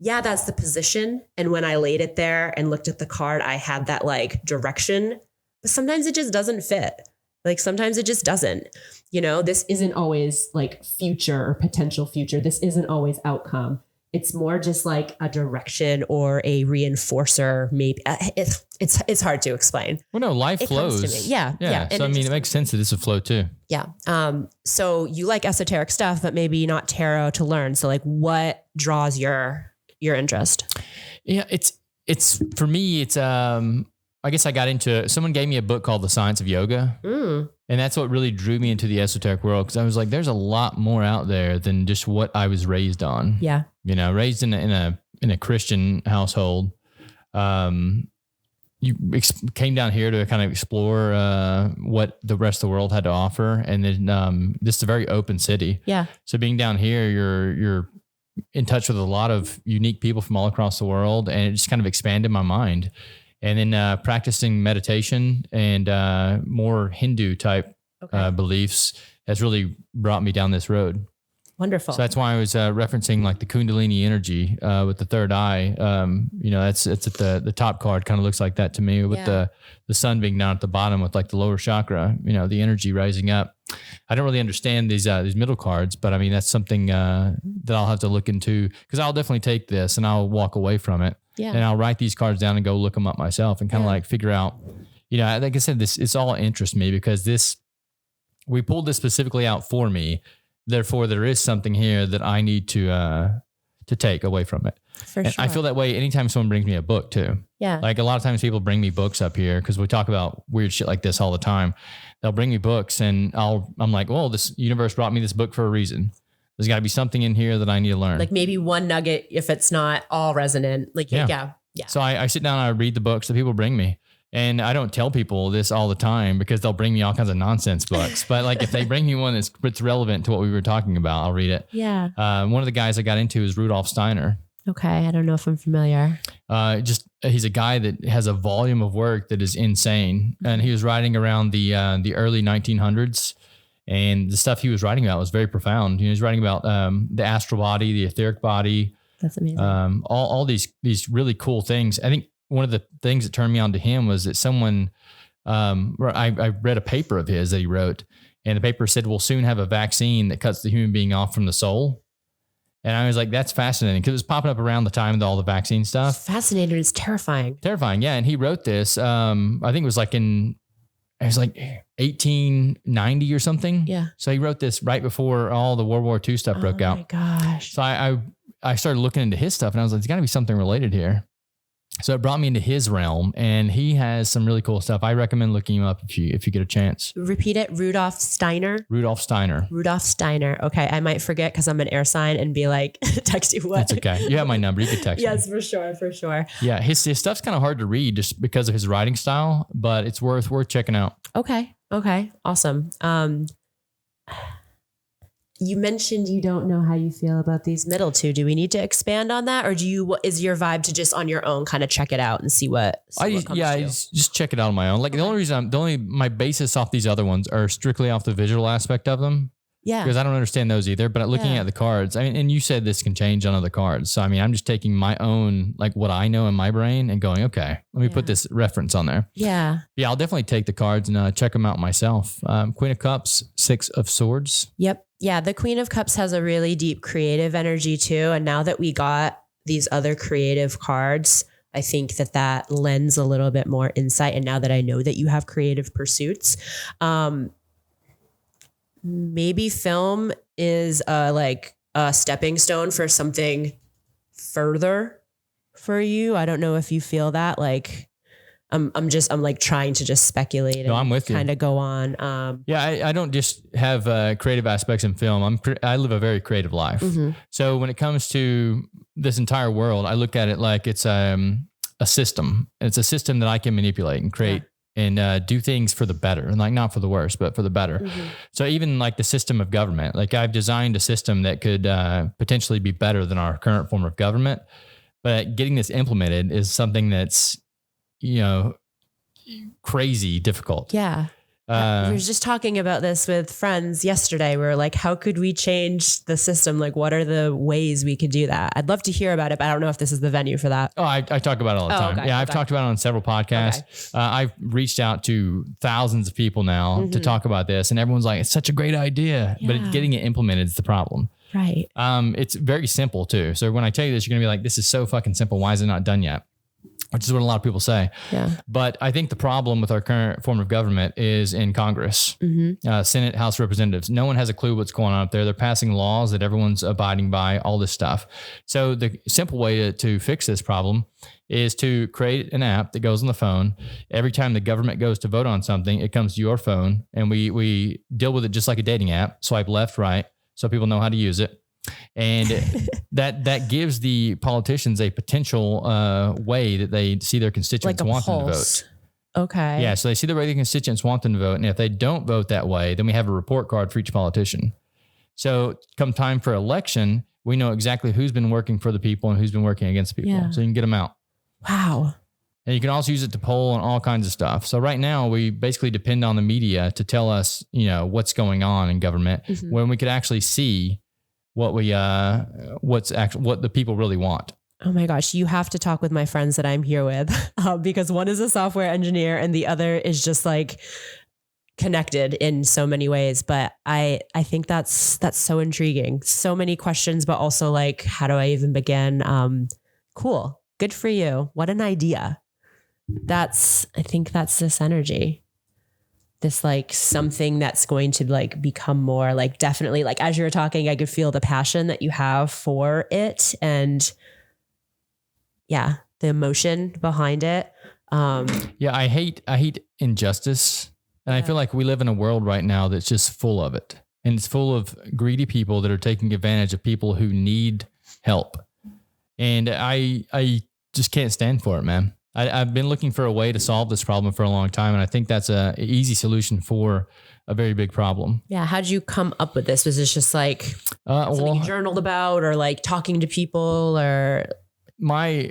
yeah, that's the position. And when I laid it there and looked at the card, I had that like direction, but sometimes it just doesn't fit. Like sometimes it just doesn't, this isn't always like future or potential future. This isn't always outcome. It's more just like a direction or a reinforcer. Maybe it's hard to explain. Well, no, life flows. Yeah. So I mean, it makes sense that it's a flow too. Yeah. So you like esoteric stuff, but maybe not tarot to learn. So like what draws your interest? Yeah, it's for me, it's, I guess I got into it. Someone gave me a book called The Science of Yoga. And that's what really drew me into the esoteric world. Cause I was like, there's a lot more out there than just what I was raised on. Yeah. Raised in a Christian household. Came down here to kind of explore, what the rest of the world had to offer. And then, this is a very open city. Yeah. So being down here, you're in touch with a lot of unique people from all across the world. And it just kind of expanded my mind. And then practicing meditation and more Hindu type beliefs has really brought me down this road. Wonderful. So that's why I was referencing like the Kundalini energy with the third eye. It's at the top card, kind of looks like that to me with the sun being down at the bottom with like the lower chakra, the energy rising up. I don't really understand these middle cards, but I mean, that's something that I'll have to look into because I'll definitely take this and I'll walk away from it. Yeah. And I'll write these cards down and go look them up myself and kind of like figure out, like I said, it's all interests me because we pulled this specifically out for me. Therefore, there is something here that I need to take away from it. For sure. I feel that way anytime someone brings me a book too. Yeah. Like a lot of times people bring me books up here because we talk about weird shit like this all the time. They'll bring me books and I'm like, well, this universe brought me this book for a reason. There's got to be something in here that I need to learn. Like maybe one nugget if it's not all resonant. Like, yeah. So I sit down and I read the books that people bring me. And I don't tell people this all the time because they'll bring me all kinds of nonsense books. But like if they bring me one that's relevant to what we were talking about, I'll read it. Yeah. One of the guys I got into is Rudolf Steiner. Okay. I don't know if I'm familiar. He's a guy that has a volume of work that is insane. And he was writing around the early 1900s. And the stuff he was writing about was very profound. He was writing about the astral body, the etheric body. That's amazing. All these really cool things. I think one of the things that turned me on to him was that someone, I read a paper of his that he wrote, and the paper said, we'll soon have a vaccine that cuts the human being off from the soul. And I was like, that's fascinating because it was popping up around the time of all the vaccine stuff. It's fascinating. It's terrifying. Terrifying. Yeah. And he wrote this, I think it was like 1890 or something. Yeah. So he wrote this right before all the World War II stuff broke out. Oh my gosh. So I started looking into his stuff and I was like, there's gotta be something related here. So it brought me into his realm and he has some really cool stuff. I recommend looking him up if you get a chance. Repeat it. Rudolf Steiner. Rudolf Steiner. Okay. I might forget because I'm an air sign and be like, text you what? That's okay. You have my number. You can text me. Yes, for sure. Yeah. His stuff's kind of hard to read just because of his writing style, but it's worth checking out. Okay. Awesome. You mentioned you don't know how you feel about these middle two. Do we need to expand on that? Or is your vibe to just on your own kind of check it out and see what comes to? I just check it out on my own. Like the only reason my basis off these other ones are strictly off the visual aspect of them. Yeah. Because I don't understand those either. But looking at the cards, I mean, and you said this can change on other cards. So, I mean, I'm just taking my own, like what I know in my brain and going, okay, let me put this reference on there. Yeah. Yeah. I'll definitely take the cards and check them out myself. Queen of Cups, Six of Swords. Yep. Yeah. The Queen of Cups has a really deep creative energy too. And now that we got these other creative cards, I think that lends a little bit more insight. And now that I know that you have creative pursuits, maybe film is like a stepping stone for something further for you. I don't know if you feel that, like, I'm like trying to just speculate and I'm with you. kind of go on. I don't just have creative aspects in film. I live a very creative life. So when it comes to this entire world, I look at it like it's a system. It's a system that I can manipulate and create and do things for the better, and like not for the worse, but for the better. So even like the system of government, like I've designed a system that could potentially be better than our current form of government, but getting this implemented is something that's, crazy difficult. Yeah. We were just talking about this with friends yesterday. We were like, how could we change the system? Like, what are the ways we could do that? I'd love to hear about it, but I don't know if this is the venue for that. Oh, I talk about it all the time. Okay, I've talked about it on several podcasts. Okay. I've reached out to thousands of people now to talk about this, and everyone's like, it's such a great idea, but getting it implemented is the problem. Right. It's very simple too. So when I tell you this, you're going to be like, this is so fucking simple. Why is it not done yet? Which is what a lot of people say. Yeah. But I think the problem with our current form of government is in Congress, Senate, House of Representatives. No one has a clue what's going on up there. They're passing laws that everyone's abiding by, all this stuff. So the simple way to fix this problem is to create an app that goes on the phone. Every time the government goes to vote on something, it comes to your phone, and we deal with it just like a dating app. Swipe left, right, so people know how to use it. And that gives the politicians a potential way that they see their constituents like want them to vote. Okay. Yeah. So they see the way the constituents want them to vote. And if they don't vote that way, then we have a report card for each politician. So come time for election, we know exactly who's been working for the people and who's been working against the people. Yeah. So you can get them out. Wow. And you can also use it to poll on all kinds of stuff. So right now we basically depend on the media to tell us, what's going on in government when we could actually see what the people really want. Oh my gosh. You have to talk with my friends that I'm here with because one is a software engineer and the other is just like connected in so many ways. But I think that's so intriguing. So many questions, but also like, how do I even begin? Cool. Good for you. What an idea. I think that's this energy. This like something that's going to like become more like definitely like as you were talking, I could feel the passion that you have for it and the emotion behind it. I hate injustice. And I feel like we live in a world right now that's just full of it. And it's full of greedy people that are taking advantage of people who need help. And I just can't stand for it, man. I've been looking for a way to solve this problem for a long time. And I think that's an easy solution for a very big problem. Yeah. How did you come up with this? Was this just like something you journaled about or like talking to people or? My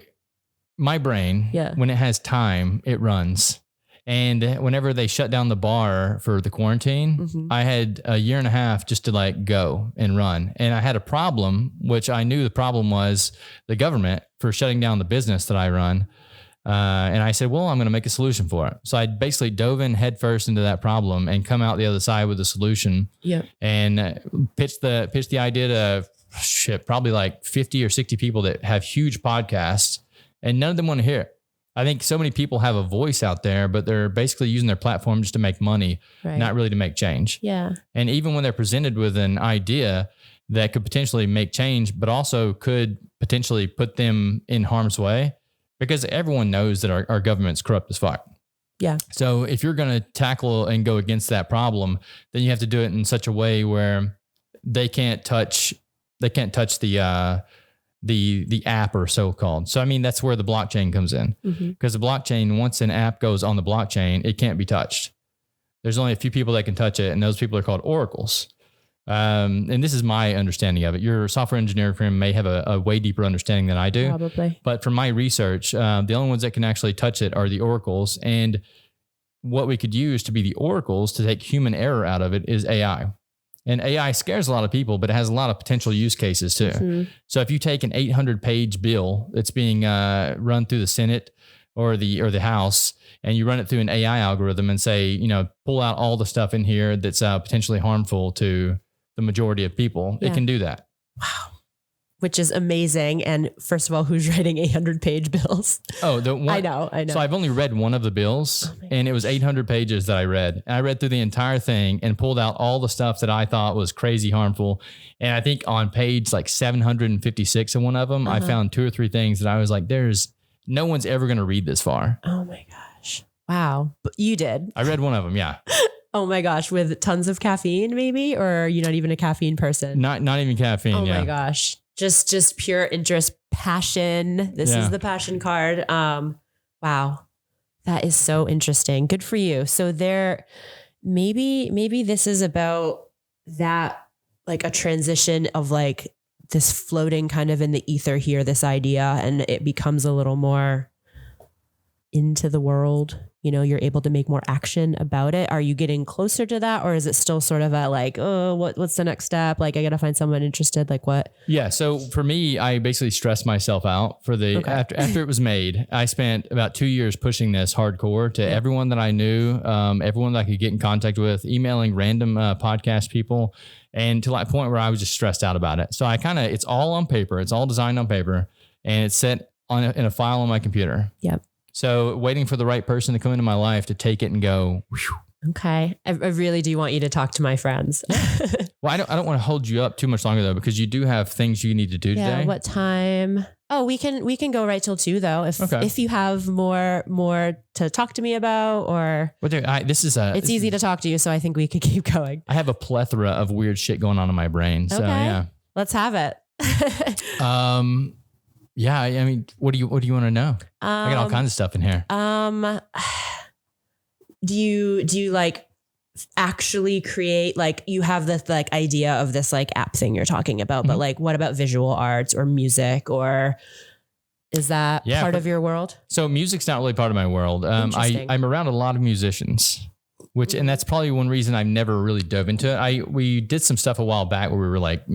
brain, when it has time, it runs. And whenever they shut down the bar for the quarantine, I had a year and a half just to like go and run. And I had a problem, which I knew the problem was the government for shutting down the business that I run. And I said, well, I'm going to make a solution for it. So I basically dove in headfirst into that problem and come out the other side with a solution. Yeah. And pitched the idea to probably like 50 or 60 people that have huge podcasts, and none of them want to hear it. I think so many people have a voice out there, but they're basically using their platform just to make money, not really to make change. Yeah. And even when they're presented with an idea that could potentially make change, but also could potentially put them in harm's way, because everyone knows that our government's corrupt as fuck. Yeah. So if you're going to tackle and go against that problem, then you have to do it in such a way where they can't touch the app or so-called. So, I mean, that's where the blockchain comes in, because the blockchain, once an app goes on the blockchain, it can't be touched. There's only a few people that can touch it, and those people are called oracles. And this is my understanding of it. Your software engineering firm may have a way deeper understanding than I do. Probably. But from my research, the only ones that can actually touch it are the oracles. And what we could use to be the oracles to take human error out of it is AI. And AI scares a lot of people, but it has a lot of potential use cases too. So if you take an 800-page bill that's being run through the Senate or the House, and you run it through an AI algorithm and say, pull out all the stuff in here that's potentially harmful to the majority of people, it can do that. Wow. Which is amazing. And first of all, who's writing 800-page bills? Oh, I know. So I've only read one of the bills, and it was 800 pages that I read. And I read through the entire thing and pulled out all the stuff that I thought was crazy harmful. And I think on page like 756 of one of them, I found 2 or 3 things that I was like, no one's ever going to read this far. Oh my gosh. Wow. But you did. I read one of them. Yeah. Oh my gosh. With tons of caffeine maybe, or are you not even a caffeine person? Not even caffeine. Oh yeah. my gosh. Just pure interest, passion. This is the passion card. Wow. That is so interesting. Good for you. So maybe this is about that, like a transition of like this floating kind of in the ether here, this idea, and it becomes a little more into the world. You know, you're able to make more action about it. Are you getting closer to that, or is it still sort of at like, oh, what's the next step? Like, I got to find someone interested. Like what? Yeah. So for me, I basically stressed myself out for after it was made. I spent about 2 years pushing this hardcore to everyone that I knew, everyone that I could get in contact with, emailing random podcast people, and to like a point where I was just stressed out about it. So it's all on paper. It's all designed on paper, and it's set in a file on my computer. Yep. So waiting for the right person to come into my life to take it and go. Whew. Okay. I really do want you to talk to my friends. Well, I don't want to hold you up too much longer though, because you do have things you need to do today. What time? Oh, we can go right till 2 though. If you have more to talk to me about, or it's easy to talk to you. So I think we could keep going. I have a plethora of weird shit going on in my brain. So yeah, let's have it. Yeah, I mean, what do you want to know? I got all kinds of stuff in here. Do you like actually create, like you have this like idea of this like app thing you're talking about, but like what about visual arts or music, or is that part of your world? So music's not really part of my world. I'm around a lot of musicians. And that's probably one reason I've never really dove into it. We did some stuff a while back where we were like,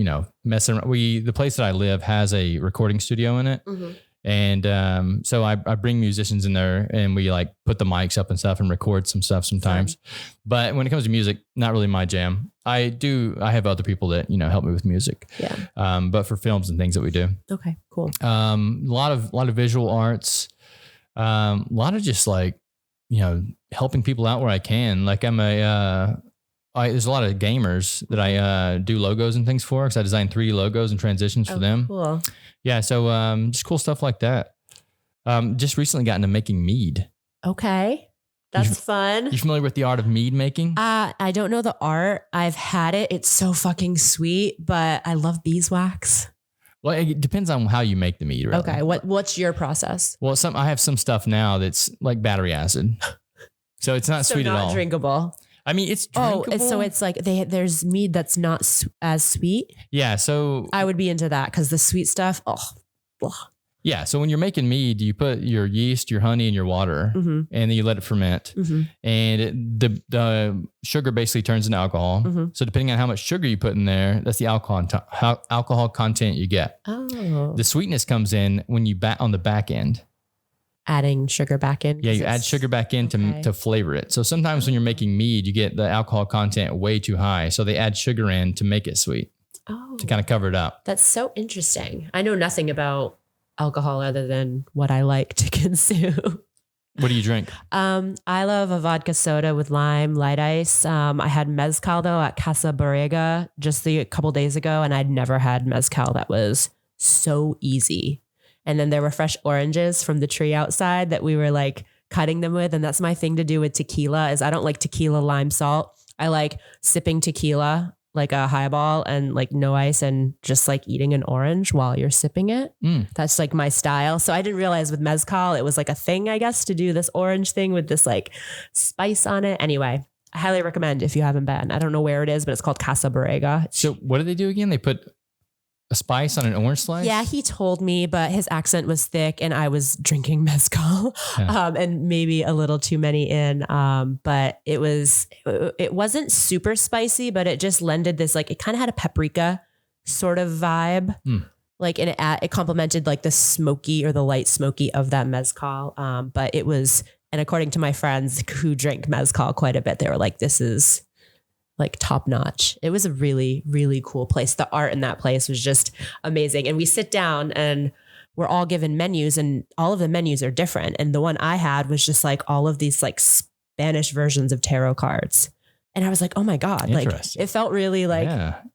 messing around. The place that I live has a recording studio in it. Mm-hmm. And so I bring musicians in there and we like put the mics up and stuff and record some stuff sometimes. Fun. But when it comes to music, not really my jam. I have other people that, help me with music. Yeah. But for films and things that we do. Okay, cool. A lot of visual arts, a lot of just like, helping people out where I can. Like there's a lot of gamers that I do logos and things for, because I design 3D logos and transitions for them. Cool. Yeah. So just cool stuff like that. Just recently got into making mead. Okay. That's fun. You familiar with the art of mead making? I don't know the art. I've had it. It's so fucking sweet, but I love beeswax. Well, it depends on how you make the mead. Really. Okay. What's your process? Well, I have some stuff now that's like battery acid. So it's not sweet at all. Drinkable. I mean, it's drinkable. Oh, so it's like there's mead that's not as sweet. Yeah. So I would be into that because the sweet stuff. Oh. Ugh. Yeah. So when you're making mead, you put your yeast, your honey, and your water, and then you let it ferment. Mm-hmm. And the sugar basically turns into alcohol. Mm-hmm. So depending on how much sugar you put in there, that's the alcohol content you get. Oh. The sweetness comes in when you on the back end. Adding sugar back in? Yeah, you add sugar back in to flavor it. So sometimes when you're making mead, you get the alcohol content way too high. So they add sugar in to make it sweet. Oh. To kind of cover it up. That's so interesting. I know nothing about alcohol other than what I like to consume. What do you drink? I love a vodka soda with lime, light ice. I had mezcal though at Casa Borrega just a couple days ago, and I'd never had mezcal that was so easy. And then there were fresh oranges from the tree outside that we were like cutting them with. And that's my thing to do with tequila is I don't like tequila lime salt. I like sipping tequila like a highball and like no ice and just like eating an orange while you're sipping it. That's like my style. So I didn't realize with mezcal, it was like a thing, I guess, to do this orange thing with this like spice on it. Anyway, I highly recommend if you haven't been. I don't know where it is, but it's called Casa Borrega. So what do they do again? They put a spice on an orange slice? Yeah, he told me, but his accent was thick and I was drinking mezcal and maybe a little too many in. But it wasn't super spicy, but it just lended this, like, it kind of had a paprika sort of vibe. Like, and it complemented like the smoky or the light smoky of that mezcal. But it was, and according to my friends who drink mezcal quite a bit, they were like, this is like top notch. It was a really, really cool place. The art in that place was just amazing. And we sit down and we're all given menus and all of the menus are different. And the one I had was just like all of these like Spanish versions of tarot cards. And I was like, oh my God, like it felt really like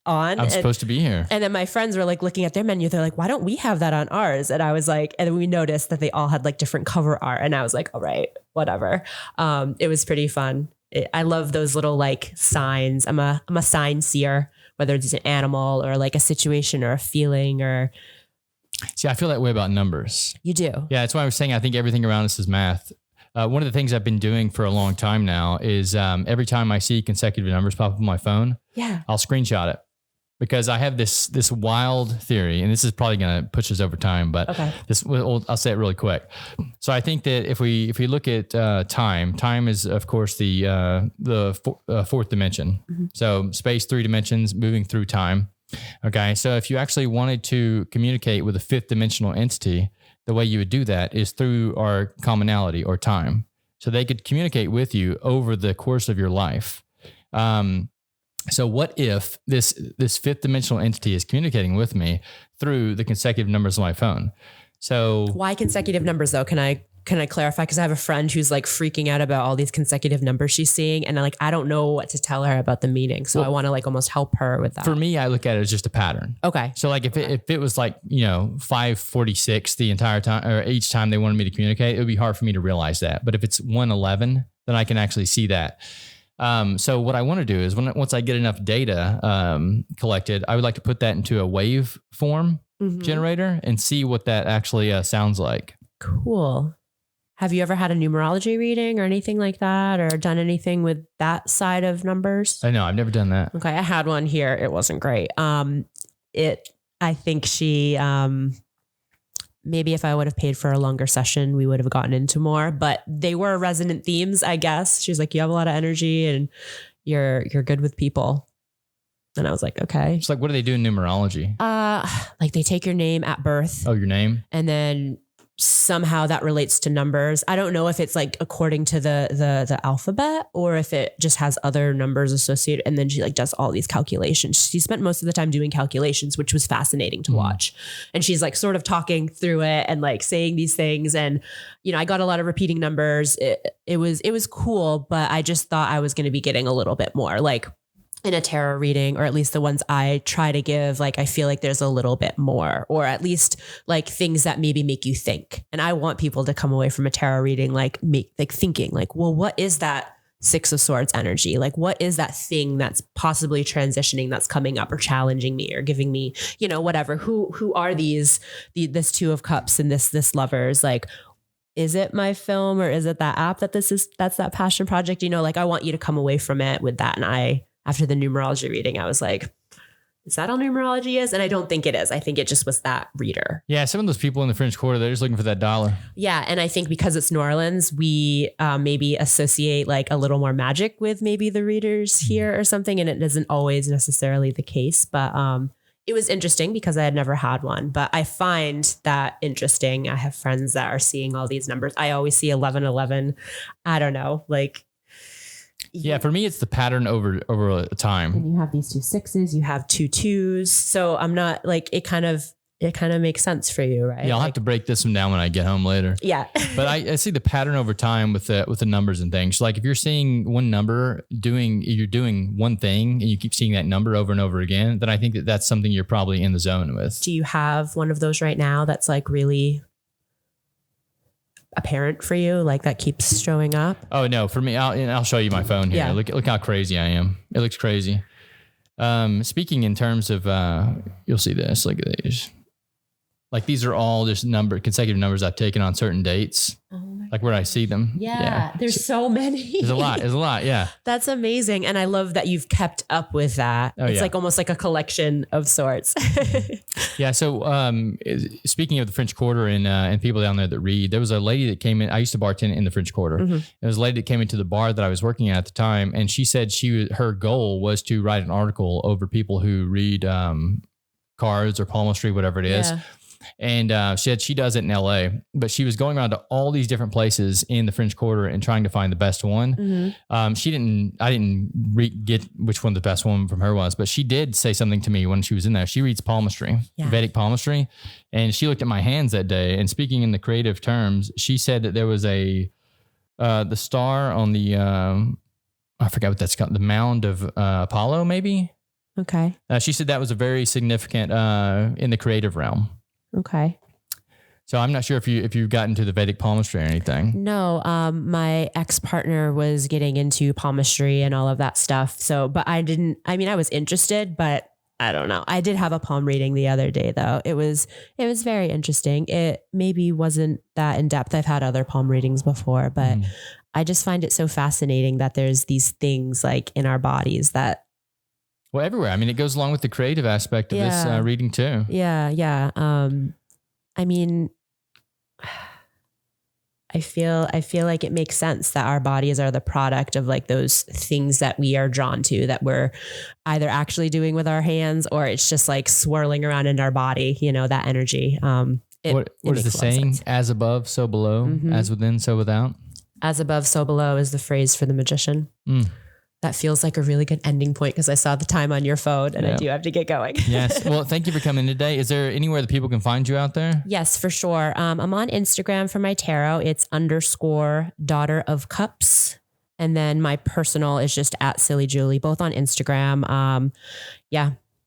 on. I'm supposed to be here. And then my friends were like looking at their menu. They're like, why don't we have that on ours? And I was like, and then we noticed that they all had like different cover art. And I was like, all right, whatever. It was pretty fun. I love those little like signs. I'm a sign seer, whether it's an animal or like a situation or a feeling or. See, I feel that way about numbers. You do. Yeah. That's why I was saying, I think everything around us is math. One of the things I've been doing for a long time now is every time I see consecutive numbers pop up on my phone, I'll screenshot it because I have this wild theory, and this is probably going to push us over time, but I'll say it really quick. So I think that if we look at time is of course the fourth dimension. Mm-hmm. So space, 3 dimensions, moving through time. Okay. So if you actually wanted to communicate with a 5th dimensional entity, the way you would do that is through our commonality or time. So they could communicate with you over the course of your life. So what if this 5th dimensional entity is communicating with me through the consecutive numbers on my phone? So why consecutive numbers though? Can I clarify? Because I have a friend who's like freaking out about all these consecutive numbers she's seeing. And I don't know what to tell her about the meaning. So I want to like almost help her with that. For me, I look at it as just a pattern. Okay. So like if it was like, 546 the entire time or each time they wanted me to communicate, it would be hard for me to realize that. But if it's 111, then I can actually see that. So what I want to do is once I get enough data collected, I would like to put that into a wave form generator and see what that actually sounds like. Cool. Have you ever had a numerology reading or anything like that, or done anything with that side of numbers? I know, I've never done that. Okay, I had one here. It wasn't great. I think she, maybe if I would have paid for a longer session, we would have gotten into more, but they were resonant themes, I guess. She was like, you have a lot of energy and you're good with people. And I was like, okay. It's like, what do they do in numerology? Like they take your name at birth. Oh, your name? And then somehow that relates to numbers. I don't know if it's like according to the alphabet or if it just has other numbers associated. And then she like does all these calculations. She spent most of the time doing calculations, which was fascinating to watch. And she's like sort of talking through it and like saying these things. And, I got a lot of repeating numbers. It was cool, but I just thought I was going to be getting a little bit more like in a tarot reading, or at least the ones I try to give, like, I feel like there's a little bit more, or at least like things that maybe make you think. And I want people to come away from a tarot reading, like thinking like, well, what is that 6 of Swords energy? Like, what is that thing that's possibly transitioning, that's coming up or challenging me or giving me, whatever, who are this 2 of Cups and this Lovers? Like, is it my film or is it that app that's that passion project? Like I want you to come away from it with that. And after the numerology reading, I was like, is that all numerology is? And I don't think it is. I think it just was that reader. Yeah. Some of those people in the French Quarter, they're just looking for that dollar. Yeah. And I think because it's New Orleans, we maybe associate like a little more magic with maybe the readers here or something. And it isn't always necessarily the case, but it was interesting because I had never had one, but I find that interesting. I have friends that are seeing all these numbers. I always see 1111. I don't know, like. Yeah, for me, it's the pattern over time. And you have these 2 6s, you have 2 2s. So I'm not like, it kind of makes sense for you, right? Yeah, I'll have to break this one down when I get home later. Yeah. But I see the pattern over time with the numbers and things. Like if you're seeing one number you're doing one thing and you keep seeing that number over and over again, then I think that's something you're probably in the zone with. Do you have one of those right now that's like really apparent for you, like that keeps showing up? Oh no, for me, I'll show you my phone here. Yeah. Look how crazy I am. It looks crazy. Speaking in terms of, you'll see this. Look at these. Like these are all just consecutive numbers I've taken on certain dates. Like where I see them. Yeah. There's so many. There's a lot. Yeah. That's amazing. And I love that you've kept up with that. It's like almost like a collection of sorts. Yeah. So, speaking of the French Quarter and people down there that read, there was a lady that came in. I used to bartend in the French Quarter. Mm-hmm. There was a lady that came into the bar that I was working at the time. And she said her goal was to write an article over people who read, cards or palmistry, whatever it is. And she said she does it in LA, but she was going around to all these different places in the French Quarter and trying to find the best one. Mm-hmm. I didn't get which one the best one from her was, but she did say something to me when she was in there. She reads palmistry, Vedic palmistry. And she looked at my hands that day, and speaking in the creative terms, she said that there was the star on the I forgot what that's called. The Mound of Apollo, maybe. Okay. She said that was a very significant in the creative realm. Okay. So I'm not sure if you've gotten to the Vedic palmistry or anything. No, my ex-partner was getting into palmistry and all of that stuff. So, but I was interested, but I don't know. I did have a palm reading the other day though. It was very interesting. It maybe wasn't that in depth. I've had other palm readings before, but I just find it so fascinating that there's these things like in our bodies that. Well, everywhere. I mean, it goes along with the creative aspect of this reading too. Yeah. Yeah. I mean, I feel like it makes sense that our bodies are the product of like those things that we are drawn to, that we're either actually doing with our hands or it's just like swirling around in our body, you know, that energy. What is the saying? Sense. As above, so below, as within, so without. As above, so below is the phrase for the magician. That feels like a really good ending point because I saw the time on your phone and I do have to get going. Yes. Well, thank you for coming today. Is there anywhere that people can find you out there? Yes, for sure. I'm on Instagram for my tarot. It's _Daughter of Cups. And then my personal is just @SillyJulie, both on Instagram.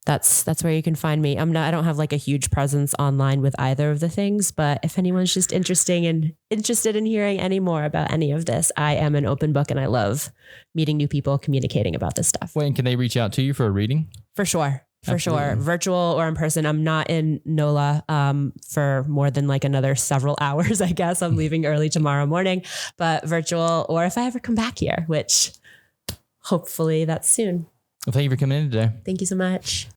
That's where you can find me. I don't have like a huge presence online with either of the things, but if anyone's just interested in hearing any more about any of this, I am an open book and I love meeting new people, communicating about this stuff. Wait, and can they reach out to you for a reading? For sure. Absolutely. Sure. Virtual or in person. I'm not in NOLA for more than like another several hours, I guess. I'm leaving early tomorrow morning, but virtual, or if I ever come back here, which hopefully that's soon. Well, thank you for coming in today. Thank you so much.